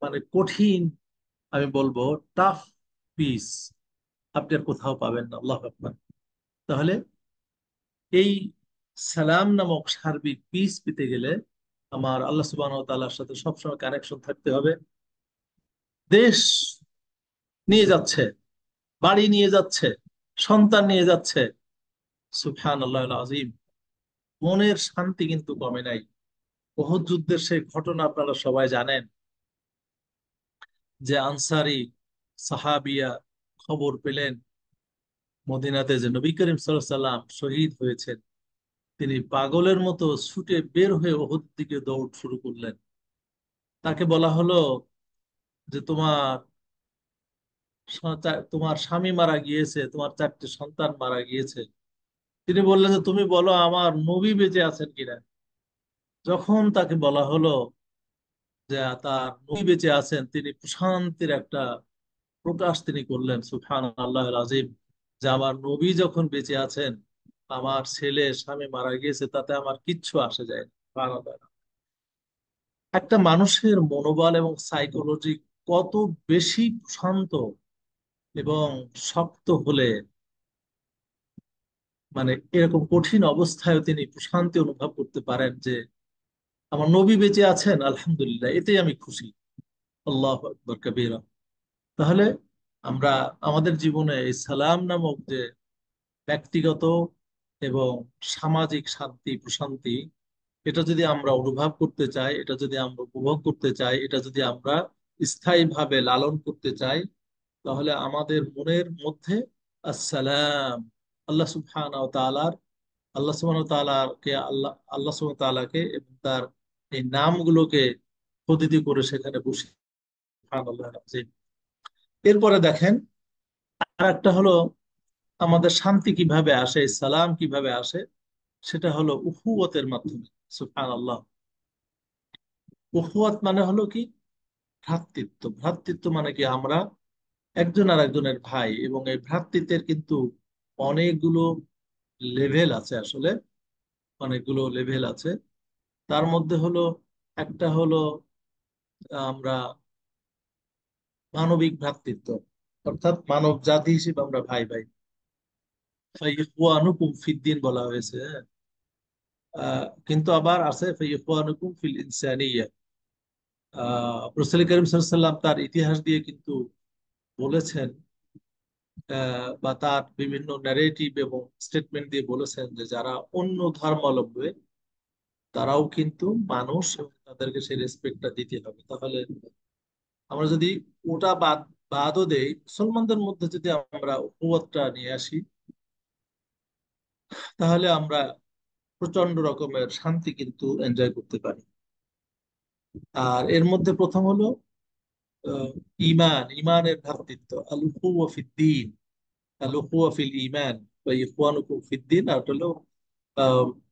মানে কঠিন, আমি বলবো টাফ পিস আপনি আর কোথাও পাবেন না। আল্লাহ আকবার। তাহলে এই সালাম নামক সার্বিক পিস পেতে গেলে আমার আল্লাহ সুবহানাহু ওয়া তাআলার সাথে সবসময় কানেকশন থাকতে হবে। দেশ নিয়ে যাচ্ছে, বাড়ি নিয়ে যাচ্ছে, সন্তান নিয়ে যাচ্ছে, সুবহান আল্লাহ আজিম, মনের শান্তি কিন্তু কমে নাই। উহুদ যুদ্ধের সেই ঘটনা আপনারা সবাই জানেন, যে আনসারি সাহাবিয়া খবর পেলেন মদিনাতে যে নবী করিম সাল্লাল্লাহু আলাইহি সাল্লাম শহীদ হয়েছেন, তিনি পাগলের মতো ছুটে বের হয়ে উহুদ দিকে দৌড় শুরু করলেন। তাকে বলা হলো যে তোমার স্বামী মারা গিয়েছে, তোমার 4টে সন্তান মারা গিয়েছে। তিনি বললেন যে তুমি বলো আমার নবী বেঁচে আছেন কিনা। যখন তাকে বলা হলো যে তার নবী বেঁচে আছেন, তিনি প্রশান্তির একটা প্রকাশ তিনি করলেন, সুবহান আল্লাহ আজিম, যে আমার নবী যখন বেঁচে আছেন, আমার ছেলে স্বামী মারা গিয়েছে তাতে আমার কিচ্ছু আসে যায় না। সুবহানাল্লাহ। একটা মানুষের মনোবল এবং সাইকোলজি কত বেশি শান্ত এবং শক্ত হলে মানে এরকম কঠিন অবস্থায় তিনি প্রশান্তি অনুভব করতে পারেন যে আমার নবী বেঁচে আছেন, আলহামদুলিল্লাহ, এতেই আমি খুশি। আল্লাহু আকবার কবীরা। তাহলে আমরা আমাদের জীবনে এই সালাম নামক যে ব্যক্তিগত এবং সামাজিক শান্তি প্রশান্তি, এটা যদি আমরা অনুভব করতে চাই, এটা যদি আমরা উপভোগ করতে চাই, এটা যদি আমরা স্থায়ীভাবে লালন করতে চাই, তাহলে আমাদের মনের মধ্যে আসসালাম, আল্লাহ সুবহানাহু ওয়া তাআলার আল্লাহ সুবহানাহু ওয়া তাআলাকে আল্লাহ সুবহানাহু ওয়া তাআলাকে এবং তার এই নামগুলোকে প্রতিটি করে সেখানে বসে, সুবহানাল্লাহ আযীম। এরপরে দেখেন আর একটা হলো আমাদের শান্তি কিভাবে আসে, সালাম কিভাবে আসে, সেটা হলো উখুওয়াতের মাধ্যমে। সুবহানাল্লাহ। উখুওয়াত মানে হলো কি? ভ্রাতৃত্ব। ভ্রাতৃত্ব মানে কি? আমরা একজন আর একজনের ভাই, এবং এই ভ্রাতৃত্বের কিন্তু অনেকগুলো লেভেল আছে আসলে। অনেকগুলো লেভেল আছে। তার মধ্যে হলো, একটা হলো আমরা মানবিক ভ্রাতৃত্ব, অর্থাৎ মানব জাতি হিসেবে আমরা ভাই ভাই। ফাইখওয়ানুকুম ফিদ্দিন বলা হয়েছে, হ্যাঁ? কিন্তু আবার আছে ফাইখওয়ানুকুম ফিল ইনসানিয়্যাহ। রাসূল করিম সাল্লাল্লাহু আলাইহি ওয়াসাল্লাম তার ইতিহাস দিয়ে কিন্তু বলেছেন, বা তার বিভিন্ন ন্যারেটিভ এবং স্টেটমেন্ট দিয়ে বলেছেন যে যারা অন্য ধর্মাবলম্বী তারাও কিন্তু মানুষ, এবং তাদেরকে সেই রেসপেক্টটা দিতে হবে। তাহলে আমরা যদি ওটা বাদও দেই, মুসলমানদের মধ্যে যদি আমরা উখুয়াতটা নিয়ে আসি, তাহলে আমরা প্রচন্ড রকমের শান্তি কিন্তু এনজয় করতে পারি। আর এর মধ্যে প্রথম হলো আহ, ইমান, ইমানের ভ্রাতৃত্ব, আল উখুওয়া ফিদ্দীন, আল উখুওয়া ফিল ইমান, বা ইখওয়ানুকুম ফিদ্দীন। আর হলো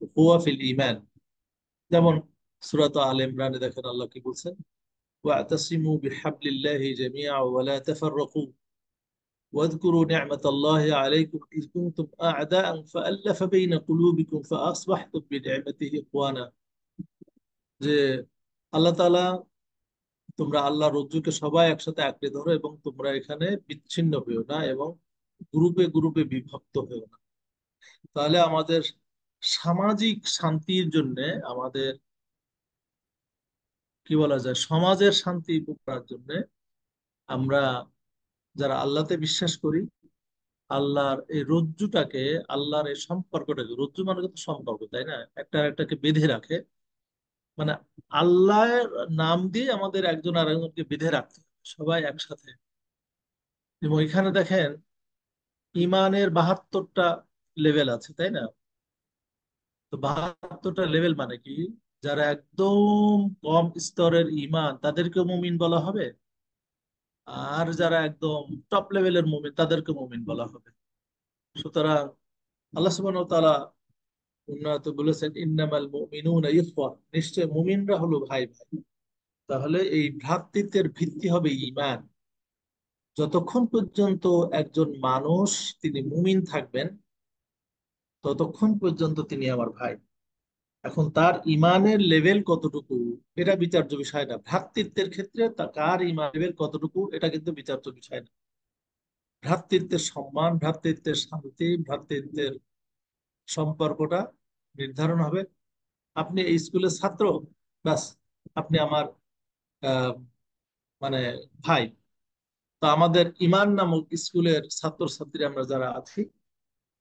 উখুওয়া ফিল ইমান। যেমন সূরা আলে ইমরানে দেখেন আল্লাহ কি বলছেন, ওয়াতাসিমু বিহাবলিল্লাহি জামিআ ওয়া লা তাফাররাকু واذكروا نعمة الله عليكم إذ كنتم أعداء فألف بين قلوبكم فأصبحتم بنعمته إخوانا। যে আল্লাহ তাআলা, তোমরা আল্লাহ রজ্জুকে সবাই একসাথে আঁকড়ে ধরো এবং তোমরা এখানে বিচ্ছিন্ন হয়েও না, এবং গ্রুপে গ্রুপে বিভক্ত হয়েও না। তাহলে আমাদের সামাজিক শান্তির জন্য, আমাদের কি বলা যায়, সমাজের শান্তি উপভোগ করার জন্য আমরা যারা আল্লাহতে বিশ্বাস করি, আল্লাহর এই রজ্জুটাকে, আল্লাহর এই সম্পর্কটাকে, রজ্জু মানে তো সম্পর্ক, তাই না? একটা একটাকে বেঁধে রাখে, মানে আল্লাহর নাম দিয়ে আমাদের একজন আর একজনকে বেঁধে রাখতে হবে, সবাই একসাথে। এবং এখানে দেখেন ইমানের 72টা লেভেল আছে, তাই না? তো 72টা লেভেল মানে কি? যারা একদম কম স্তরের ইমান তাদেরকে মুমিন বলা হবে, আর যারা একদম টপ লেভেলের মুমিন তাদেরকে মুমিন বলা হবে। সুতরাং আল্লাহ সুবহানাহু ওয়া তাআলা উন্নত বলেছেন, ইন্নামাল মুমিনুনা ইখওয়া, নিশ্চয় মুমিনরা হলো ভাই ভাই। তাহলে এই ভ্রাতৃত্বের ভিত্তি হবে ঈমান। যতক্ষণ পর্যন্ত একজন মানুষ তিনি মুমিন থাকবেন, ততক্ষণ পর্যন্ত তিনি আমার ভাই। এখন তার ইমানের লেভেল কতটুকু, এটা বিচার্য বিষয় না। ভ্রাতৃত্বের ক্ষেত্রে কার ইমান লেভেল কতটুকু, এটা কিন্তু বিচার্য বিষয় না। ভ্রাতৃত্বের সম্মান, ভ্রাতৃত্বের শান্তি, ভ্রাতৃত্বের সম্পর্কটা নির্ধারণ হবে, আপনি এই স্কুলের ছাত্র, ব্যাস, আপনি আমার আহ, মানে ভাই। তো আমাদের ইমান নামক স্কুলের ছাত্রছাত্রী আমরা যারা আছি,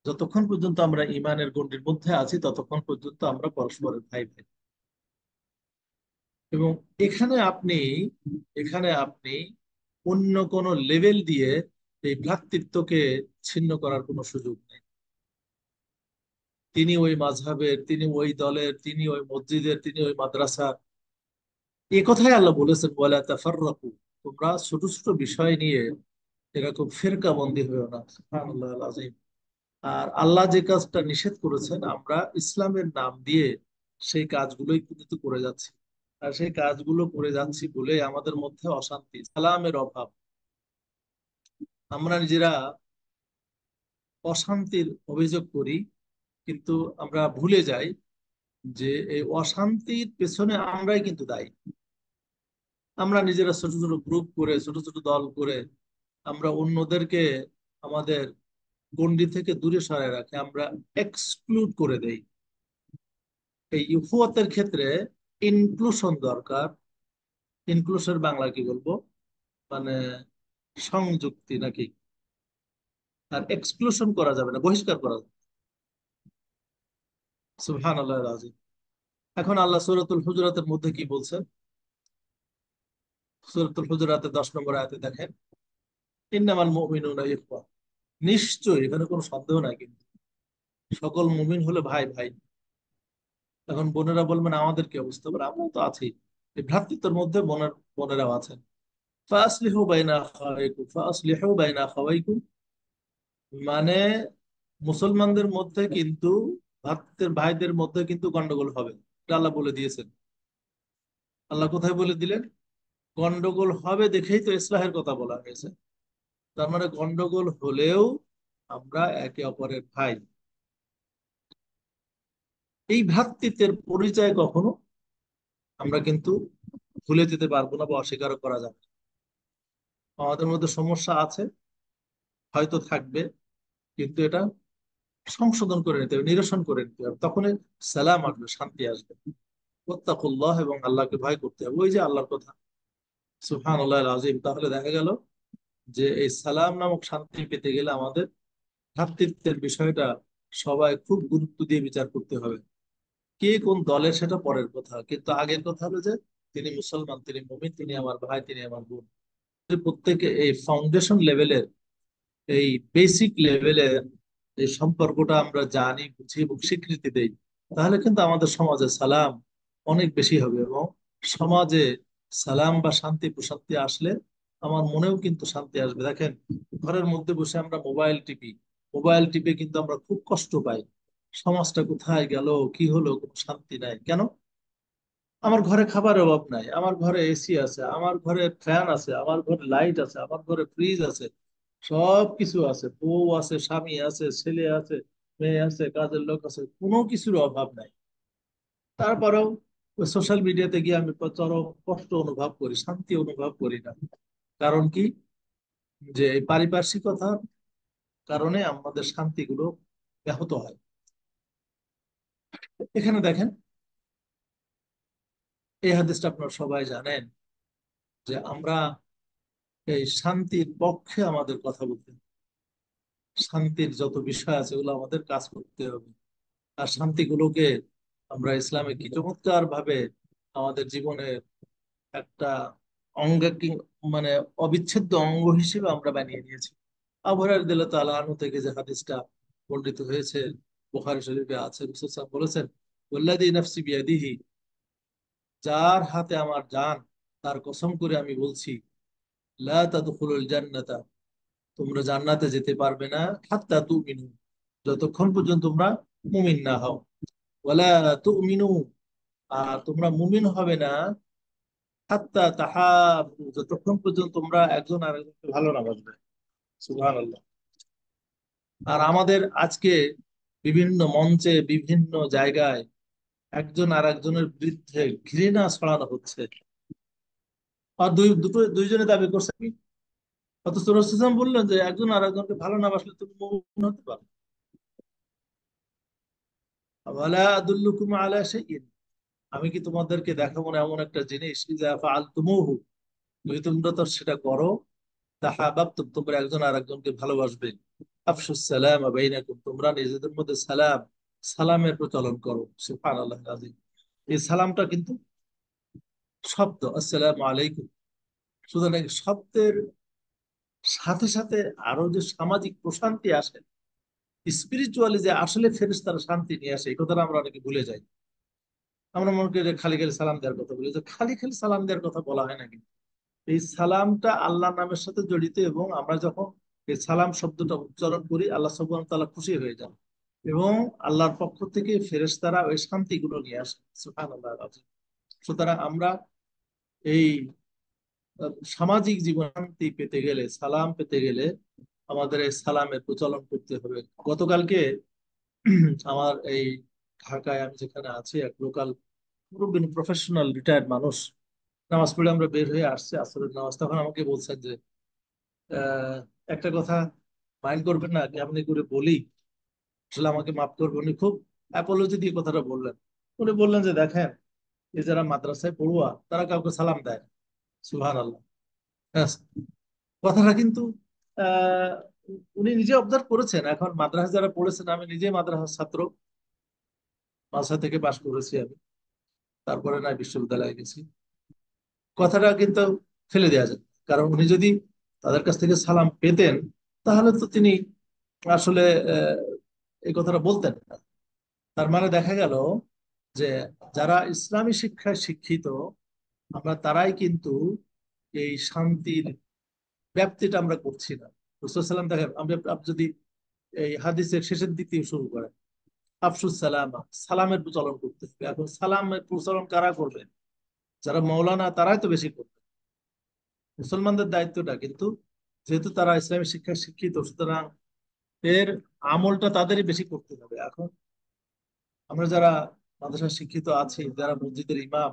যতক্ষণ পর্যন্ত আমরা ইমানের গণ্ডির মধ্যে আছি ততক্ষণ পর্যন্ত আমরা পরস্পরের ভাই ভাই। এবং এখানে আপনি এখানে আপনি অন্য কোন লেভেল দিয়ে এই ভ্রাতৃত্বকে ছিন্ন করার কোনো সুযোগ নেই। তিনি ওই মাযহাবের, তিনি ওই দলের, তিনি ওই মসজিদের, তিনি ওই মাদ্রাসা, এ কথাই আল্লাহ বলেছেন, ওয়ালা তাফাররাকু, তোমরা ছোট ছোট বিষয় নিয়ে এরকম ফিরকা বন্দী হয়েও না। সুবহানাল্লাহ আল আযীম। আর আল্লাহ যে কাজটা নিষেধ করেছেন, আমরা ইসলামের নাম দিয়ে সেই কাজগুলোই কিন্তু করে যাচ্ছি। আর সেই কাজগুলো করে যাচ্ছি বলে আমাদের মধ্যে অশান্তি, সালামের অভাব। আমরা নিজেরা অশান্তির অভিযোগ করি, কিন্তু আমরা ভুলে যাই যে এই অশান্তির পেছনে আমরাই কিন্তু দায়ী। আমরা নিজেরা ছোট ছোট গ্রুপ করে, ছোট ছোট দল করে আমরা অন্যদেরকে আমাদের গণ্ডি থেকে দূরে সরায় রাখি, আমরা এক্সক্লুড করে দেই। এই ইউফুয়াতের ক্ষেত্রে ইনক্লুশন দরকার। ইনক্লুশন বাংলা কি বলবো, মানে সংযুক্তি নাকি? আর এক্সক্লুশন করা যাবে না, বহিষ্কার করা যাবে। সুবহানাল্লাহ রাজি। এখন আল্লাহ সূরাতুল হুজুরাতের মধ্যে কি বলছেন? সূরাতুল হুজুরাতের 10 নম্বর আয়াতে দেখেন, ইন্নামাল মুমিনুনা ইখওয়া, নিশ্চয়ই, এখানে কোনো সন্দেহ নাই কিন্তু, সকল মুমিন হলে ভাই ভাই। এখন বোনেরা বলবেন আমাদের কি অবস্থা, বলে আমরা তো আছি, এই ভ্রাতৃত্বের মধ্যে বোনেরাও আছেন। ফাসলিহু বাইনা আখাওয়াইকুম, ফাসলিহু বাইনা আখাওয়াইকুম, মানে মুসলমানদের মধ্যে কিন্তু ভাইদের মধ্যে কিন্তু গন্ডগোল হবে, এটা আল্লাহ বলে দিয়েছেন। আল্লাহ কোথায় বলে দিলেন? গন্ডগোল হবে দেখেই তো ইসলাহের কথা বলা হয়েছে। তার মানে গন্ডগোল হলেও আমরা একে অপরের ভাই। এই ভ্রাতৃত্বের পরিচয় কখনো আমরা কিন্তু ভুলে যেতে পারবো না বা অস্বীকার করা যাবে না। আমাদের মধ্যে সমস্যা আছে, হয়তো থাকবে, কিন্তু এটা সংশোধন করে নিতে হবে, নিরসন করে নিতে হবে। তখনই সালাম আসবে, শান্তি আসবে। ওয়াত্তাকুল্লাহ, এবং আল্লাহকে ভয় করতে হবে। ওই যে আল্লাহর কথা, সুবহানাল্লাহিল আযীম। তাহলে দেখা গেল যে এই সালাম নামক শান্তি পেতে গেলে আমাদের ভ্রাতৃত্বের বিষয়টা সবাই খুব গুরুত্ব দিয়ে বিচার করতে হবে। কে কোন দলের সেটা পরের কথা, কিন্তু আগের কথা হলো যে তিনি মুসলমান, তিনি মুমিন, তিনি আমার ভাই, তিনি আমার বোন। প্রত্যেকে এই ফাউন্ডেশন লেভেলের, এই বেসিক লেভেলের এই সম্পর্কটা আমরা জানি, বুঝি এবং স্বীকৃতি দেই, তাহলে কিন্তু আমাদের সমাজে সালাম অনেক বেশি হবে। এবং সমাজে সালাম বা শান্তি প্রশান্তি আসলে আমার মনেও কিন্তু শান্তি আসবে। দেখেন, ঘরের মধ্যে বসে আমরা মোবাইল টিপি, মোবাইল টিপে কিন্তু আমরা খুব কষ্ট পাই। সমাজটা কোথায় গেল, কি হলো, কোনো শান্তি নাই কেন? আমার ঘরে খাবারের অভাব নাই, আমার ঘরে এসি আছে, আমার ঘরে ফ্যান আছে, আমার ঘরে লাইট আছে, আমার ঘরে ফ্রিজ আছে, সব কিছু আছে, বউ আছে, স্বামী আছে, ছেলে আছে, মেয়ে আছে, কাজের লোক আছে, কোনো কিছুর অভাব নাই। তারপরেও ওই সোশ্যাল মিডিয়াতে গিয়ে আমি চরম কষ্ট অনুভব করি, শান্তি অনুভব করি না। কারণ কি? যে এই পারিপার্শ্বিকতার কারণে আমাদের শান্তিগুলো ব্যাহত হয়। এখানে দেখেন, এই হাদিসটা আপনারা সবাই জানেন যে আমরা এই শান্তির পক্ষে আমাদের কথা বলতে হবে। শান্তির যত বিষয় আছে ওগুলো আমাদের কাজ করতে হবে। আর শান্তিগুলোকে আমরা ইসলামে কি চমৎকার ভাবে আমাদের জীবনের একটা অঙ্গ, মানে অবিচ্ছেদ্য অঙ্গ হিসেবে আমরা বানিয়ে নিয়েছি। আবু হুরায়রা রাদিয়াল্লাহু তাআলা আনহু থেকে যে হাদিসটা বর্ণিত হয়েছে, বুখারী শরীফে আছে, রাসূল সাল্লাল্লাহু আলাইহি ওয়াসাল্লাম বলেছেন, ওয়াল্লাযী নাফসি বিয়াদিহি, যার হাতে আমার জান, তার কসম করে আমি বলছি, লা তাদখুলুল জান্নাতা, তোমরা জান্নাতে যেতে পারবে না, হাত্তা তুমিনু, যতক্ষণ পর্যন্ত তোমরা মুমিন না হও। ওয়ালা তুমিনু, আর তোমরা মুমিন হবে না, হাত্তা তাহাবু, যতক্ষণ পর্যন্ত তোমরা একজন আরেকজনকে ভালো না বাসবে। সুবহানাল্লাহ। আর আমাদের আজকে বিভিন্ন মঞ্চে, বিভিন্ন জায়গায় একজন আর একজনের বিরুদ্ধে ঘৃণা ছড়ানো হচ্ছে। আর দুইজনে দাবি করছে কি? অথচ রাসূলুল্লাহ সাল্লাল্লাহু আলাইহি ওয়াসাল্লাম বললেন যে একজন আর একজনকে ভালো না বাসলে তুমি মুমিন হতে পারো। ওয়ালা আদুল্লুকুম আলা শাইইন, আমি কি তোমাদেরকে দেখাবো না এমন একটা জিনিস, ইযা ফাআলতুমুহু, যদি তোমরা তো সেটা করো, তাহাবাবতুম, তোমরা একজন আর একজনকে ভালোবাসবে। আফশুস সালাম বাইনাকুম, তোমরা নিজেদের মধ্যে সালামের প্রচলন করো। সুবহানাল্লাহ আযীম। এই সালামটা কিন্তু শব্দ, আসসালামু আলাইকুম। সুতরাং শব্দের সাথে সাথে আরো যে সামাজিক প্রশান্তি আসে, স্পিরিচুয়ালি যে আসলে ফেরেশতারা শান্তি নিয়ে আসে, এই কথাটা আমরা অনেকে ভুলে যাই। আমরা মনে করি যে খালি খালি সালাম দেওয়ার কথা বলি, যে খালি খালি সালাম দেওয়ার কথা বলা হয় না কিন্তু। এই সালামটা আল্লাহর নামের সাথে জড়িত, এবং আমরা যখন এই সালাম শব্দটা উচ্চারণ করি, আল্লাহ সুবহানাহু ওয়া তাআলা খুশি হয়ে যান, এবং আল্লাহর পক্ষ থেকে ফেরেশতারা ওই শান্তিগুলো নিয়ে আসে। সুবহানাল্লাহ। সুতরাং আমরা এই সামাজিক জীবন শান্তি পেতে গেলে, সালাম পেতে গেলে আমাদের এই সালামের প্রচলন করতে হবে। গতকালকে আমার এই ঢাকায় আমি যেখানে আছি, এক লোকাল মুরব্বী প্রফেশনাল রিটায়ার্ড মানুষ, নামাজ পড়ে আমরা বের হয়ে আসছি আসরের নামাজ, তখন আমাকে বলছেন যে আহ, একটা কথা মাইন্ড করবেন না, কেমনি করে বলি, আসলে আমাকে মাফ করবেন। উনি খুব অ্যাপোলজি দিয়ে কথাটা বললেন। উনি বললেন যে দেখেন, এই যারা মাদ্রাসায় পড়ুয়া তারা কাউকে সালাম দেয় না। সুবহানাল্লাহ। ব্যাস, কথাটা কিন্তু আহ উনি নিজে অবজার্ভ করেছেন। এখন মাদ্রাসা যারা পড়েছেন, আমি নিজে মাদ্রাসার ছাত্র, মাদ্রাসা থেকে পাশ করেছি আমি, তারপরে না বিশ্ববিদ্যালয়ে গেছি। কথাটা কিন্তু ফেলে দেওয়া যায়, কারণ উনি যদি তাদের কাছ থেকে সালাম পেতেন, তাহলে তো তিনি আসলে আহ, এই কথাটা বলতেন না। তার মানে দেখা গেল যে যারা ইসলামী শিক্ষায় শিক্ষিত, আমরা তারাই কিন্তু এই শান্তির ব্যাপ্তিটা আমরা করছি না। রাসূলুল্লাহ সাল্লাল্লাহু আলাইহি ওয়াসাল্লাম, দেখেন, আপনি আপনি যদি এই হাদিসের শেষের দিকে শুরু করেন, আফসুস সালামা, সালামের প্রচলন করতে হবে। এখন সালামের প্রচলন কারা করবে? যারা মৌলানা, তারাই তো বেশি করবে। মুসলমানদের দায়িত্বটা কিন্তু, যেহেতু তারা ইসলামী শিক্ষায় শিক্ষিত, সুতরাং এর আমলটা তাদেরই বেশি করতে হবে। এখন আমরা যারা মাদ্রাসা শিক্ষিত আছি, যারা মসজিদের ইমাম,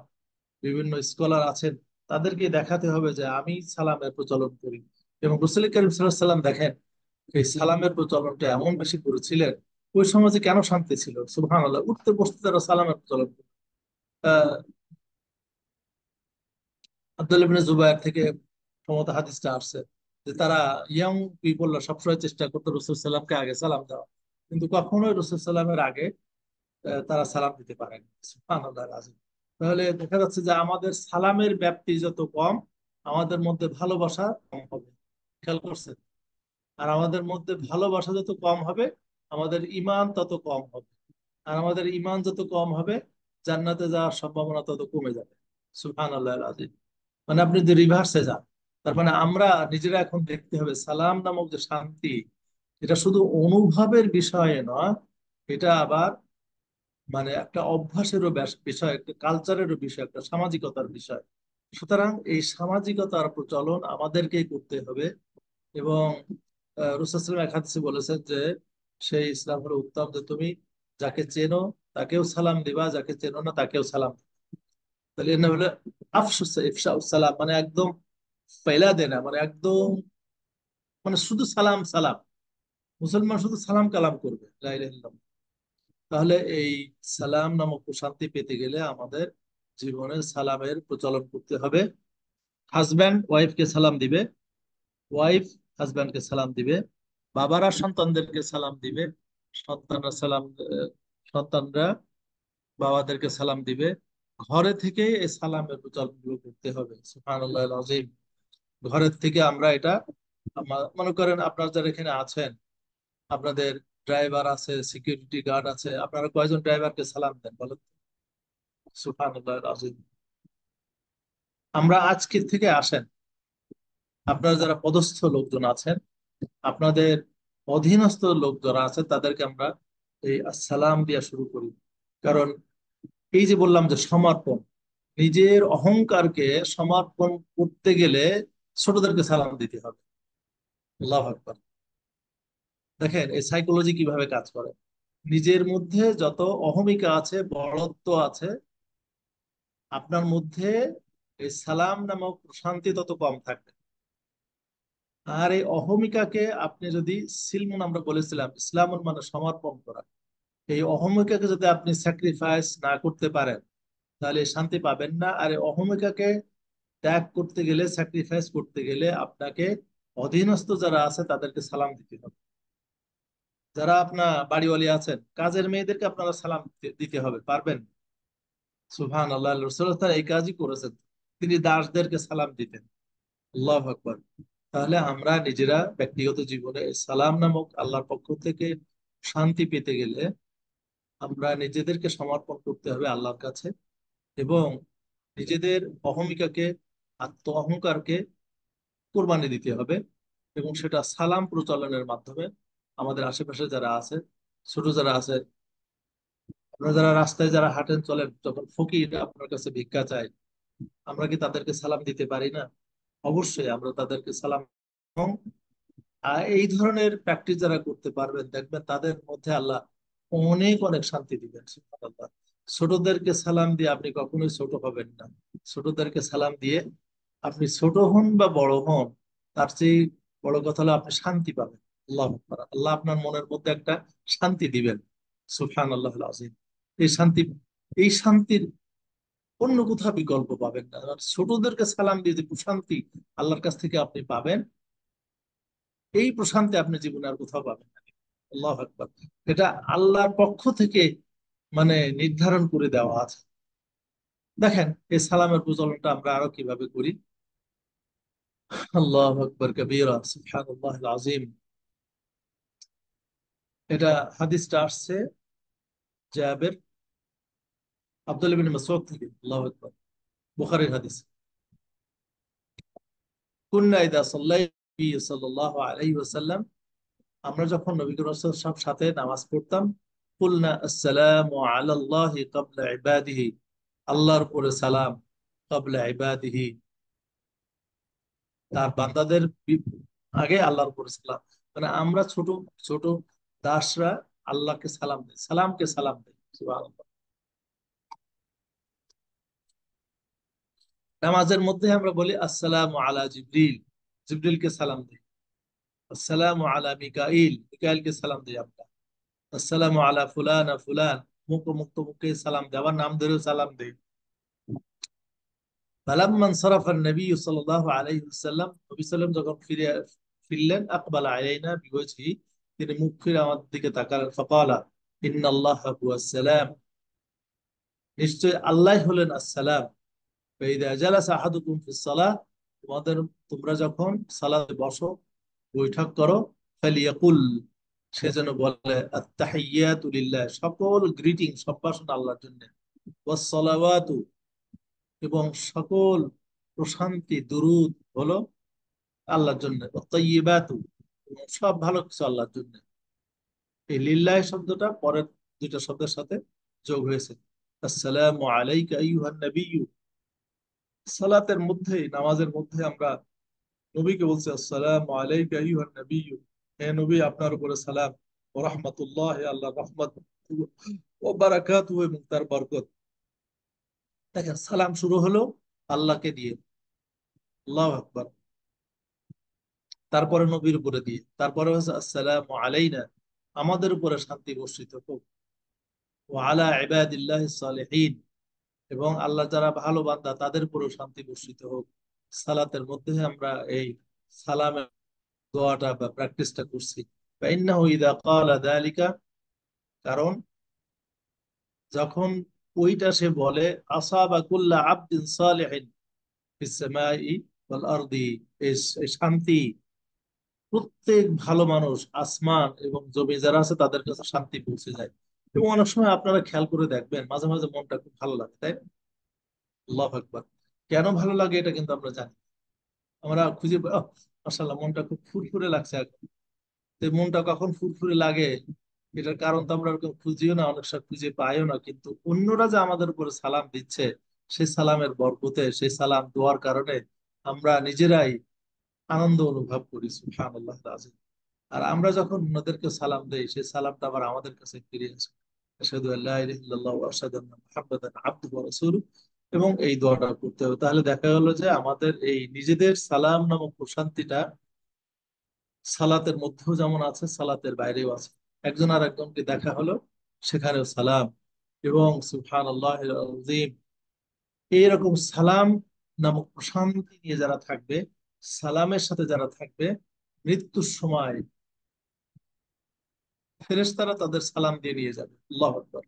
বিভিন্ন স্কলার আছেন, তাদেরকে দেখাতে হবে যে আমি সালামের প্রচলন করি। এবং রাসূল করিম সাল্লাল্লাহু আলাইহি ওয়াসাল্লাম দেখেন, এই সালামের প্রচলনটা এমন বেশি করেছিলেন, ওই সমাজে কেন শান্তি ছিল? সুবহানাল্লাহ, উঠতে বসতে তারা সালামের প্রচলন করত। আহ আব্দুল্লাহ ইবনে জুবায়ের থেকে সম্ভবত হাদিসটা আসছে যে তারা ইয়াং পিপলরা সবসময় চেষ্টা করতো রাসূল সাল্লামকে আগে সালাম দেওয়া, কিন্তু কখনোই রাসূল সাল্লামের আগে তারা সালাম দিতে পারেনি। সুবহানাল্লাহ আযীম। তাহলে দেখা যাচ্ছে যে আমাদের সালামের ব্যাপ্তি যত কম, আমাদের মধ্যে ভালোবাসা কম হবে। খেয়াল করছেন? আর আমাদের মধ্যে ভালোবাসা যত কম হবে, আমাদের ঈমান তত কম হবে। আর আমাদের ঈমান যত কম হবে, জান্নাতে যাওয়ার সম্ভাবনা তত কমে যাবে। সুবহানাল্লাহ আযীম। মানে আপনি যদি রিভার্সে যান, তার মানে আমরা নিজেরা এখন দেখতে হবে সালাম নামক যে শান্তি, এটা শুধু অনুভবের বিষয়ে নয়, এটা আবার মানে একটা অভ্যাসেরও বিষয়, একটা কালচারেরও বিষয়, একটা সামাজিকতার বিষয়। সুতরাং এই সামাজিকতার প্রচলন আমাদেরকেই করতে হবে। এবং রাসূল সাল্লাল্লাহু আলাইহি ওয়াসাল্লাম এক হাদিসে বলেছেন যে সেই ইসলাম হলো উত্তম, যে তুমি যাকে চেনো তাকেও সালাম দিবা, যাকে চেনো না তাকেও সালাম দিবা। তাহলে এর নাম হলো ইফশাউস সালাম, মানে একদম ফেলা দেনা, মানে একদম, মানে শুধু সালাম সালাম। মুসলমান শুধু সালাম কালাম করবে, লা ইলাহা ইল্লাল্লাহ। তাহলে এই সালাম নামক প্রশান্তি পেতে গেলে আমাদের জীবনে সালামের প্রচলন করতে হবে। হাজব্যান্ড ওয়াইফকে সালাম দিবে, ওয়াইফ হাজব্যান্ডকে সালাম দিবে, বাবারা সন্তানদেরকে সালাম দিবে, সন্তানরা সালাম সন্তানরা বাবাদেরকে সালাম দিবে। ঘরে থেকে এই সালামের প্রচলন গুলো করতে হবে। সুবহানাল্লাহ আযীম। ঘরের থেকে আমরা এটা মনে করেন আপনারা যারা এখানে আছেন, আপনাদের ড্রাইভার আছে, সিকিউরিটি গার্ড আছে, আপনারা কয়জন ড্রাইভারকে সালাম দেন বলেন তো? সুবহানাল্লাহ আযীম। আমরা আজকে থেকে আসেন, আপনারা যারা পদস্থ লোকজন আছেন, আপনাদের অধীনস্থ লোক যারা আছে, তাদেরকে আমরা এই সালাম দিয়া শুরু করি। কারণ এই যে বললাম যে সমর্পণ, নিজের অহংকারকে সমর্পণ করতে গেলে ছোটদেরকে সালাম দিতে হবে। আল্লাহু আকবার। দেখেন এই সাইকোলজি কিভাবে কাজ করে। নিজের মধ্যে যত অহমিকা আছে, বড়ত্ব আছে, আপনার মধ্যে এই সালাম নামক প্রশান্তি তত কম থাকবে। আর এই অহমিকাকে আপনি যদি, সিলমুন আমরা বলেছিলাম, ইসলামুন মানে সমর্পণ করা, এই অহমিকাকে যদি আপনি স্যাক্রিফাইস না করতে পারেন, তাহলে শান্তি পাবেন না। আর এই অহমিকাকে ত্যাগ করতে গেলে, স্যাক্রিফাইস করতে গেলে আপনাকে অধীনস্থ যারা আছে তাদেরকে সালাম দিতে হবে। যারা আপনার বাড়িওয়ালি আছেন, কাজের মেয়েদেরকে আপনারা সালাম দিতে হবে, পারবেন? সুবহানাল্লাহ, রাসূলুল্লাহ তাআলা এই কাজই করেছেন, তিনি দাসদেরকে সালাম দিতেন। আল্লাহু আকবার। তাহলে আমরা নিজেরা ব্যক্তিগত জীবনে এই সালাম নামক আল্লাহর পক্ষ থেকে শান্তি পেতে গেলে আমরা নিজেদেরকে সমর্পণ করতে হবে আল্লাহর কাছে, এবং নিজেদের অহমিকাকে, আত্ম অহংকারকে কোরবানি দিতে হবে। এবং সেটা সালাম প্রচলনের মাধ্যমে আমাদের আশেপাশে যারা আছে, ছোট যারা আছে, আপনারা যারা রাস্তায় যারা হাঁটেন চলেন, যখন ফকির আপনার কাছে ভিক্ষা চায়, আমরা কি তাদেরকে সালাম দিতে পারি না? অবশ্যই আমরা তাদেরকে সালাম। এবং এই ধরনের প্র্যাকটিস যারা করতে পারবেন, দেখবেন তাদের মধ্যে আল্লাহ অনেক অনেক শান্তি দিবেন। সুবহানাল্লাহ। ছোটদেরকে সালাম দিয়ে আপনি কখনোই ছোট হবেন না। ছোটদেরকে সালাম দিয়ে আপনি ছোট হন বা বড় হন, তার চেয়ে বড় কথা হলো আপনি শান্তি পাবেন। আল্লাহ আকবার। আল্লাহ আপনার মনের মধ্যে একটা শান্তি দিবেন। সুবহানাল্লাহ আযীম। এই শান্তি, এই শান্তির অন্য কোথাও বিকল্প পাবেন না। আর ছোটদেরকে সালাম দিয়ে যে প্রশান্তি আল্লাহর কাছ থেকে আপনি পাবেন, এই প্রশান্তি আপনি জীবনে আর কোথাও পাবেন না। আল্লাহু আকবার। এটা আল্লাহর পক্ষ থেকে মানে নির্ধারণ করে দেওয়া আছে। দেখেন এই সালামের প্রচলনটা আমরা আরো কিভাবে করি। আল্লাহু আকবার কবীরা, সুবহানাল্লাহিল আযীম। এটা হাদিসটা আসছে জাবের, আব্দুল্লাহ ইবনে মাসউদ থেকে। আল্লাহু আকবার। বুখারীর হাদিস। কুন্না ইযা সাল্লাইনা নবী সাল্লাল্লাহু আলাইহি ওয়াসাল্লাম আমরা যখন নবী করিম সাল্লাল্লাহু আলাইহি ওয়াসাল্লামের সাথে নামাজ পড়তাম, কুলনা আসসালামু আলাল্লাহি ক্বাবলা ইবাদিহি, আল্লাহর উপরে সালাম, ক্বাবলা ইবাদিহি, তার বান্দাদের আগে আল্লাহর উপরে সালাম। মানে আমরা ছোট ছোট দাসরা আল্লাহকে সালাম দেয়, সালামকে সালাম দেয়। সুবহানাল্লাহ। নামাজের মধ্যে আমরা বলি আসসালামু আলা জিবরিল, জিবরিলকে সালাম দেই। আসসালামু আলা মিকাইল, মিকাইলকে সালাম দেই আমরা। আসসালামু আলা ফুলানা ফুলান, মুখ মুক্ত মুখে সালাম দেয়, আবার নাম ধরেও সালাম দেই। ফালাম্মান সারাফা নবী সাল্লাল্লাহু আলাইহি ওয়াসাল্লাম, নবী সাল্লাম যখন ফিরলেন, আকবালা আলাইনা বিওয়াজহি, তিনি মুখ ফিরে আমাদের দিকে তাকালেন। ফাকালা ইন্নাল্লাহা হুয়াস সালাম, নিশ্চয় আল্লাহ হলেন আসসালাম। ফাইদা জালাসা আহাদুকুম ফিস সালাহ, তোমাদের তোমরা যখন সালাতে বসো, বৈঠক করো, ফালিয়াকুল, সে যেন বলে আত্তাহিয়াতু লিল্লাহ, সকল গ্রিটিং সম্ভাষণ আল্লাহর জন্য, ওয়াস সালাওয়াতু, এবং সকল প্রশান্তি দুরূদ হলো আল্লাহর জন্য, ওয়াত তাইয়্যিবাতু, এবং সব ভালো কিছু আল্লাহর জন্য। এই লিল্লাহ শব্দটা পরের দুইটা শব্দের সাথে যোগ হয়েছে। আসসালামু আলাইকা আইয়ুহান নাবিয়্যু, সালাতের মধ্যে, নামাজের মধ্যে আমরা নবীকে বলছি আসসালামু আলাইকা আইয়ুহান নাবিয়্যু, হে নবী আপনার উপরে সালাম, ওয়া রাহমাতুল্লাহ, আল্লাহর রহমত, ওয়া বারাকাতুহু, এবং তার বরকত। দেখেন সালাম শুরু হলো আল্লাহকে দিয়ে, আল্লাহু আকবার, তারপরে নবীর উপরে দিয়ে, তারপরে হচ্ছে আসসালামু আলাইনা, আমাদের উপরে শান্তি বর্ষিত হোক, ওয়া আলা ইবাদিল্লাহিস সালিহিন, এবং আল্লাহ যারা ভালো বান্দা তাদের উপরেও শান্তি বর্ষিত হোক। সালাতের মধ্যে আমরা এই সালামের দোয়াটা বা প্র্যাকটিসটা করছি। ফাইন্নাহু ইযা ক্বালা যালিকা, কারণ যখন ওইটা সে বলে, আসাবা কুল্লা আবদিন সালিহিন ফিস সামাই ওয়াল আরদি, এই শান্তি প্রত্যেক ভালো মানুষ, আসমান এবং জমি যারা আছে তাদের কাছে শান্তি পৌঁছে যায়। এবং অনেক সময় আপনারা খেয়াল করে দেখবেন, মাঝে মাঝে মনটা খুব ভালো লাগে, তাই না? আল্লাহু আকবার। কেন ভালো লাগে এটা কিন্তু আমরা জানি। আমরা খুঁজে মাশাআল্লাহ, মনটা খুব ফুরফুরে লাগছে এখন। তো এই মনটা কখন ফুরফুরে লাগে, এটার কারণ তো আমরা ওরকম খুঁজিও না, অনেক সময় খুঁজে পাইও না, কিন্তু অন্যরা যে আমাদের উপরে সালাম দিচ্ছে, সেই সালামের বরকতে, সেই সালাম দোয়ার কারণে আমরা নিজেরাই আনন্দ অনুভব করি। সুবহানাল্লাহ আযীম। আর আমরা যখন অন্যদেরকে সালাম দেই, সেই সালামটা আবার আমাদের কাছে ফিরে আসে। আশহাদু আল্লা ইলাহা ইল্লাল্লাহ ওয়া আশহাদু আন্না মুহাম্মাদান আবদুহু ওয়া রাসূলুহু, এবং এই দোয়াটা করতে হবে। তাহলে দেখা গেল যে আমাদের এই নিজেদের সালাম নামক প্রশান্তিটা সালাতের মধ্যেও যেমন আছে, সালাতের বাইরেও আছে। একজন আর একজনকে দেখা হলো, সেখানেও সালাম, এবং সুবহানাল্লাহিল আযীম, এইরকম সালাম নামক প্রশান্তি নিয়ে যারা থাকবে, সালামের সাথে যারা থাকবে, মৃত্যুর সময় ফেরেশতারা তাদের সালাম দিয়ে নিয়ে যাবে। আল্লাহু আকবার।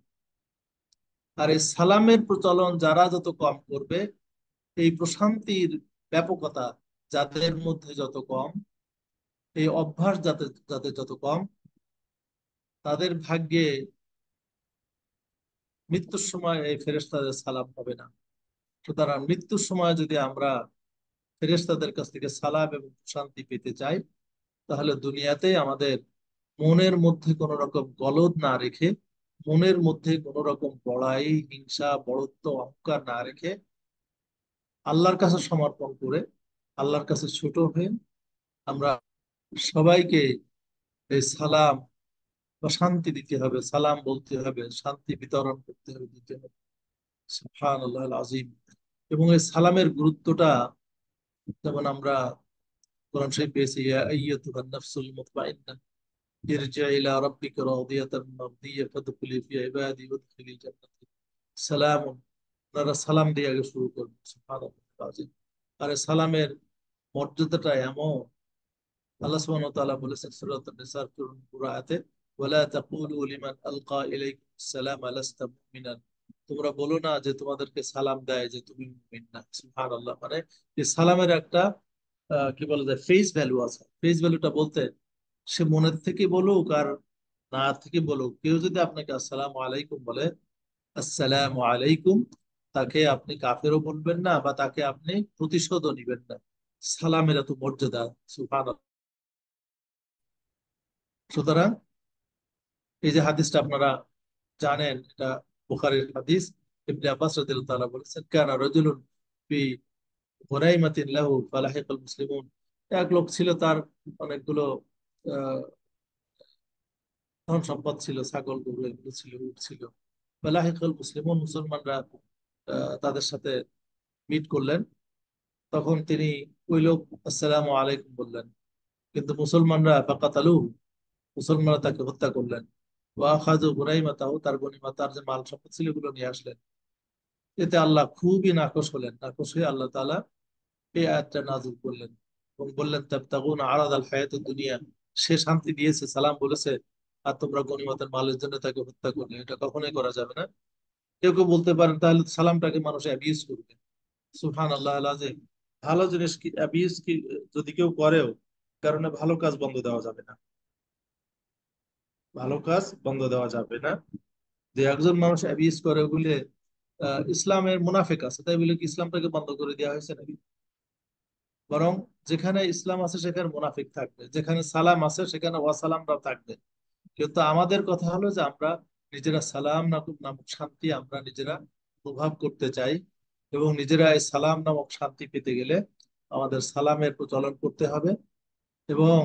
আর এই সালামের প্রচলন যারা যত কম করবে, এই প্রশান্তির ব্যাপকতা যাদের মধ্যে যত কম, এই অভ্যাস যাতে যাদের যত কম, তাদের ভাগ্যে মৃত্যুর সময় এই ফেরেশতাদের সালাম হবে না। সুতরাং মৃত্যুর সময় যদি আমরা ফেরেশতাদের কাছ থেকে সালাম এবং শান্তি পেতে চাই, তাহলে দুনিয়াতে আমাদের মনের মধ্যে কোনো রকম গলদ না রেখে, মনের মধ্যে কোনো রকম বড়াই, হিংসা, বড়ত্ব, অহংকার না রেখে, আল্লাহর কাছে সমর্পণ করে, আল্লাহর কাছে ছোট হয়ে আমরা সবাইকে এই সালাম বা শান্তি দিতে হবে, সালাম বলতে হবে, শান্তি বিতরণ করতে হবে, দিতে হবে। সুবহানাল্লাহ আযীম। এবং এই সালামের গুরুত্বটা যেমন আমরা কোরআন শরীফ পেয়েছি, ইয়া আইয়াতুহান নাফসুল মুতমাইন্নাহ ইরজি'i ইলা রাব্বিকা রাদিয়াতান মারদিয়াহ ফাদখুলি ফি ইবাদি ওয়াদখুলি জান্নাতি। সালামুন, আপনারা সালাম দিয়ে আগে শুরু করবেন। সুবহানাল্লাহ আযীম। আর এই সালামের মর্যাদাটা এমন, আল্লাহ সুবহানাহু ওয়া তাআলা বলেছেন সূরাতুন নিসার পুরো আয়াতে, ওয়ালা তাকুলু লিমান আলকা ইলাইকুমুস সালামা লাস্তা মুমিনান, তোমরা বলো না যে তোমাদেরকে সালাম দেয় যে তুমি মুমিন না। সুবহানাল্লাহ। মানে এই সালামের একটা কি বলা যায়, ফেস ভ্যালু আছে। ফেস ভ্যালুটা বলতে, সে মনের থেকে বলুক আর না থেকে বলুক, কেউ যদি আপনাকে আসসালামু আলাইকুম বলে, আসসালামু আলাইকুম, তাকে আপনি কাফেরও বলবেন না, বা তাকে আপনি প্রতিশোধও নিবেন না। সালামের এত মর্যাদা। সুবহানাল্লাহ। সুতরাং এই যে হাদিসটা আপনারা জানেন, এটা বুখারীর হাদিস। ইবনে আব্বাস রাদিয়াল্লাহু তাআলা বলেছেন, কানা রাজুলুন ফি গুনাইমাতিন লাহু ফালাহিকাল মুসলিমুন। এক লোক ছিল, তার অনেকগুলো আহ, ধন সম্পদ ছিল, ছাগল গরু এগুলো ছিল, উট ছিল। ফালাহিকাল মুসলিমুন, মুসলমানরা তাদের সাথে মিট করলেন। তখন তিনি, ওই লোক আসসালামু আলাইকুম বললেন, কিন্তু মুসলমানরা ফাকাতালুহু, মুসলমানরা তাকে হত্যা করলেন। ওয়া আখাযু গুনাইমাতাহু, তার গনিমা, তার যে মাল সম্পদ ছিল এগুলো নিয়ে আসলেন। এতে আল্লাহ খুবই নাখোশ হলেন। নাখোশ হয়ে আল্লাহ তাআলা এই আয়াতটা নাযিল করলেন এবং বললেন, তাবতাগুনা আরাদাল হায়াতুদ দুনিয়া, সে শান্তি দিয়েছে, সালাম বলেছে, আর তোমরা গনিমতের মালের জন্য তাকে হত্যা করলে, এটা কখনোই করা যাবে না। কেউ কেউ বলতে পারেন, তাহলে তো সালামটাকে মানুষ অ্যাবিউজ করবে। সুবহানাল্লাহ আল-আযীম। ভালো জিনিস কি অ্যাবিউজ কি যদি কেউ করেও, কারণে ভালো কাজ বন্ধ দেওয়া যাবে না। ভালো কাজ বন্ধ দেওয়া যাবে না। যে একজন মানুষ অ্যাবিউজ করে বলে ইসলামের মুনাফিক আছে তাই বলে কি ইসলামটাকে বন্ধ করে দেওয়া হয়েছে নাকি? বরং যেখানে ইসলাম আছে সেখানে মুনাফিক থাকবে, যেখানে সালাম আছে সেখানে ওয়াসালামরাও থাকবে। কিন্তু আমাদের কথা হলো যে আমরা নিজেরা সালাম নামক শান্তি আমরা নিজেরা অনুভব করতে চাই, এবং নিজেরা এই সালাম নামক শান্তি পেতে গেলে আমাদের সালামের প্রচলন করতে হবে, এবং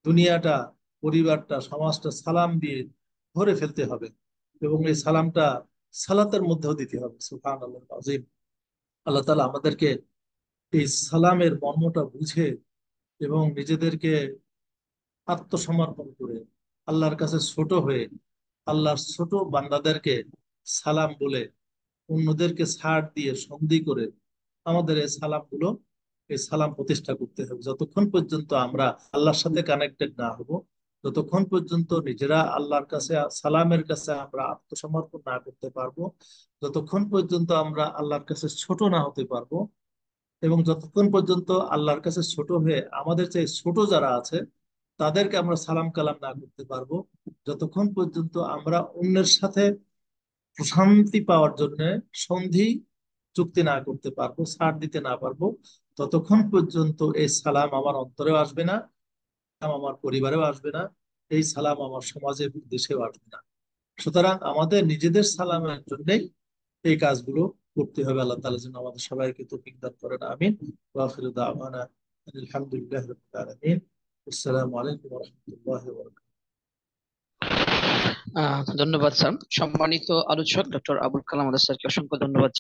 দুনিয়াটা, পরিবারটা, সমাজটা সালাম দিয়ে ভরে ফেলতে হবে, এবং এই সালামটা সালাতের মধ্যেও দিতে হবে। সুবহানাল্লাহ আযীম। আল্লাহ তাআলা আমাদেরকে এই সালামের মর্মটা বুঝে এবং নিজেদেরকে আত্মসমর্পণ করে আল্লাহর কাছে ছোট হয়ে আল্লাহর ছোট বান্দাদেরকে সালাম বলে অন্যদেরকে ছাড় দিয়ে সন্ধি করে আমাদের এই সালাম প্রতিষ্ঠা করতে হবে। যতক্ষণ পর্যন্ত আমরা আল্লাহর সাথে কানেক্টেড না হব, যতক্ষণ পর্যন্ত নিজেরা আল্লাহর কাছে সালামের কাছে আমরা আত্মসমর্পণ না করতে পারবো, যতক্ষণ পর্যন্ত আমরা আল্লাহর কাছে ছোট না হতে পারবো, এবং যতক্ষণ পর্যন্ত আল্লাহর কাছে ছোট হয়ে আমাদের চেয়ে ছোট যারা আছে তাদেরকে আমরা সালাম কালাম না করতে পারবো, যতক্ষণ পর্যন্ত আমরা অন্যের সাথে প্রশান্তি পাওয়ার জন্য সন্ধি চুক্তি না করতে পারবো, ছাড় দিতে না পারবো, ততক্ষণ পর্যন্ত এই সালাম আমার অন্তরেও আসবে না, আমার পরিবারেও আসবে না, এই সালাম আমার সমাজে দেশেও আসবে না। সুতরাং আমাদের নিজেদের সালামের জন্যই এই কাজগুলো করতে হবে। আল্লাহ তাআলা যেন আমাদের সবাইকে তৌফিক দান করেন, আমিন। ওয়া আখিরু দাওয়ানা আলহামদুলিল্লাহি রাব্বিল আলামিন। আসসালামু আলাইকুম ওয়া রাহমাতুল্লাহি ওয়া বারাকাতুহু। ধন্যবাদ স্যার। সম্মানিত আলোচক ডক্টর আবুল কালাম আজাদ স্যারকে অসংখ্য ধন্যবাদ।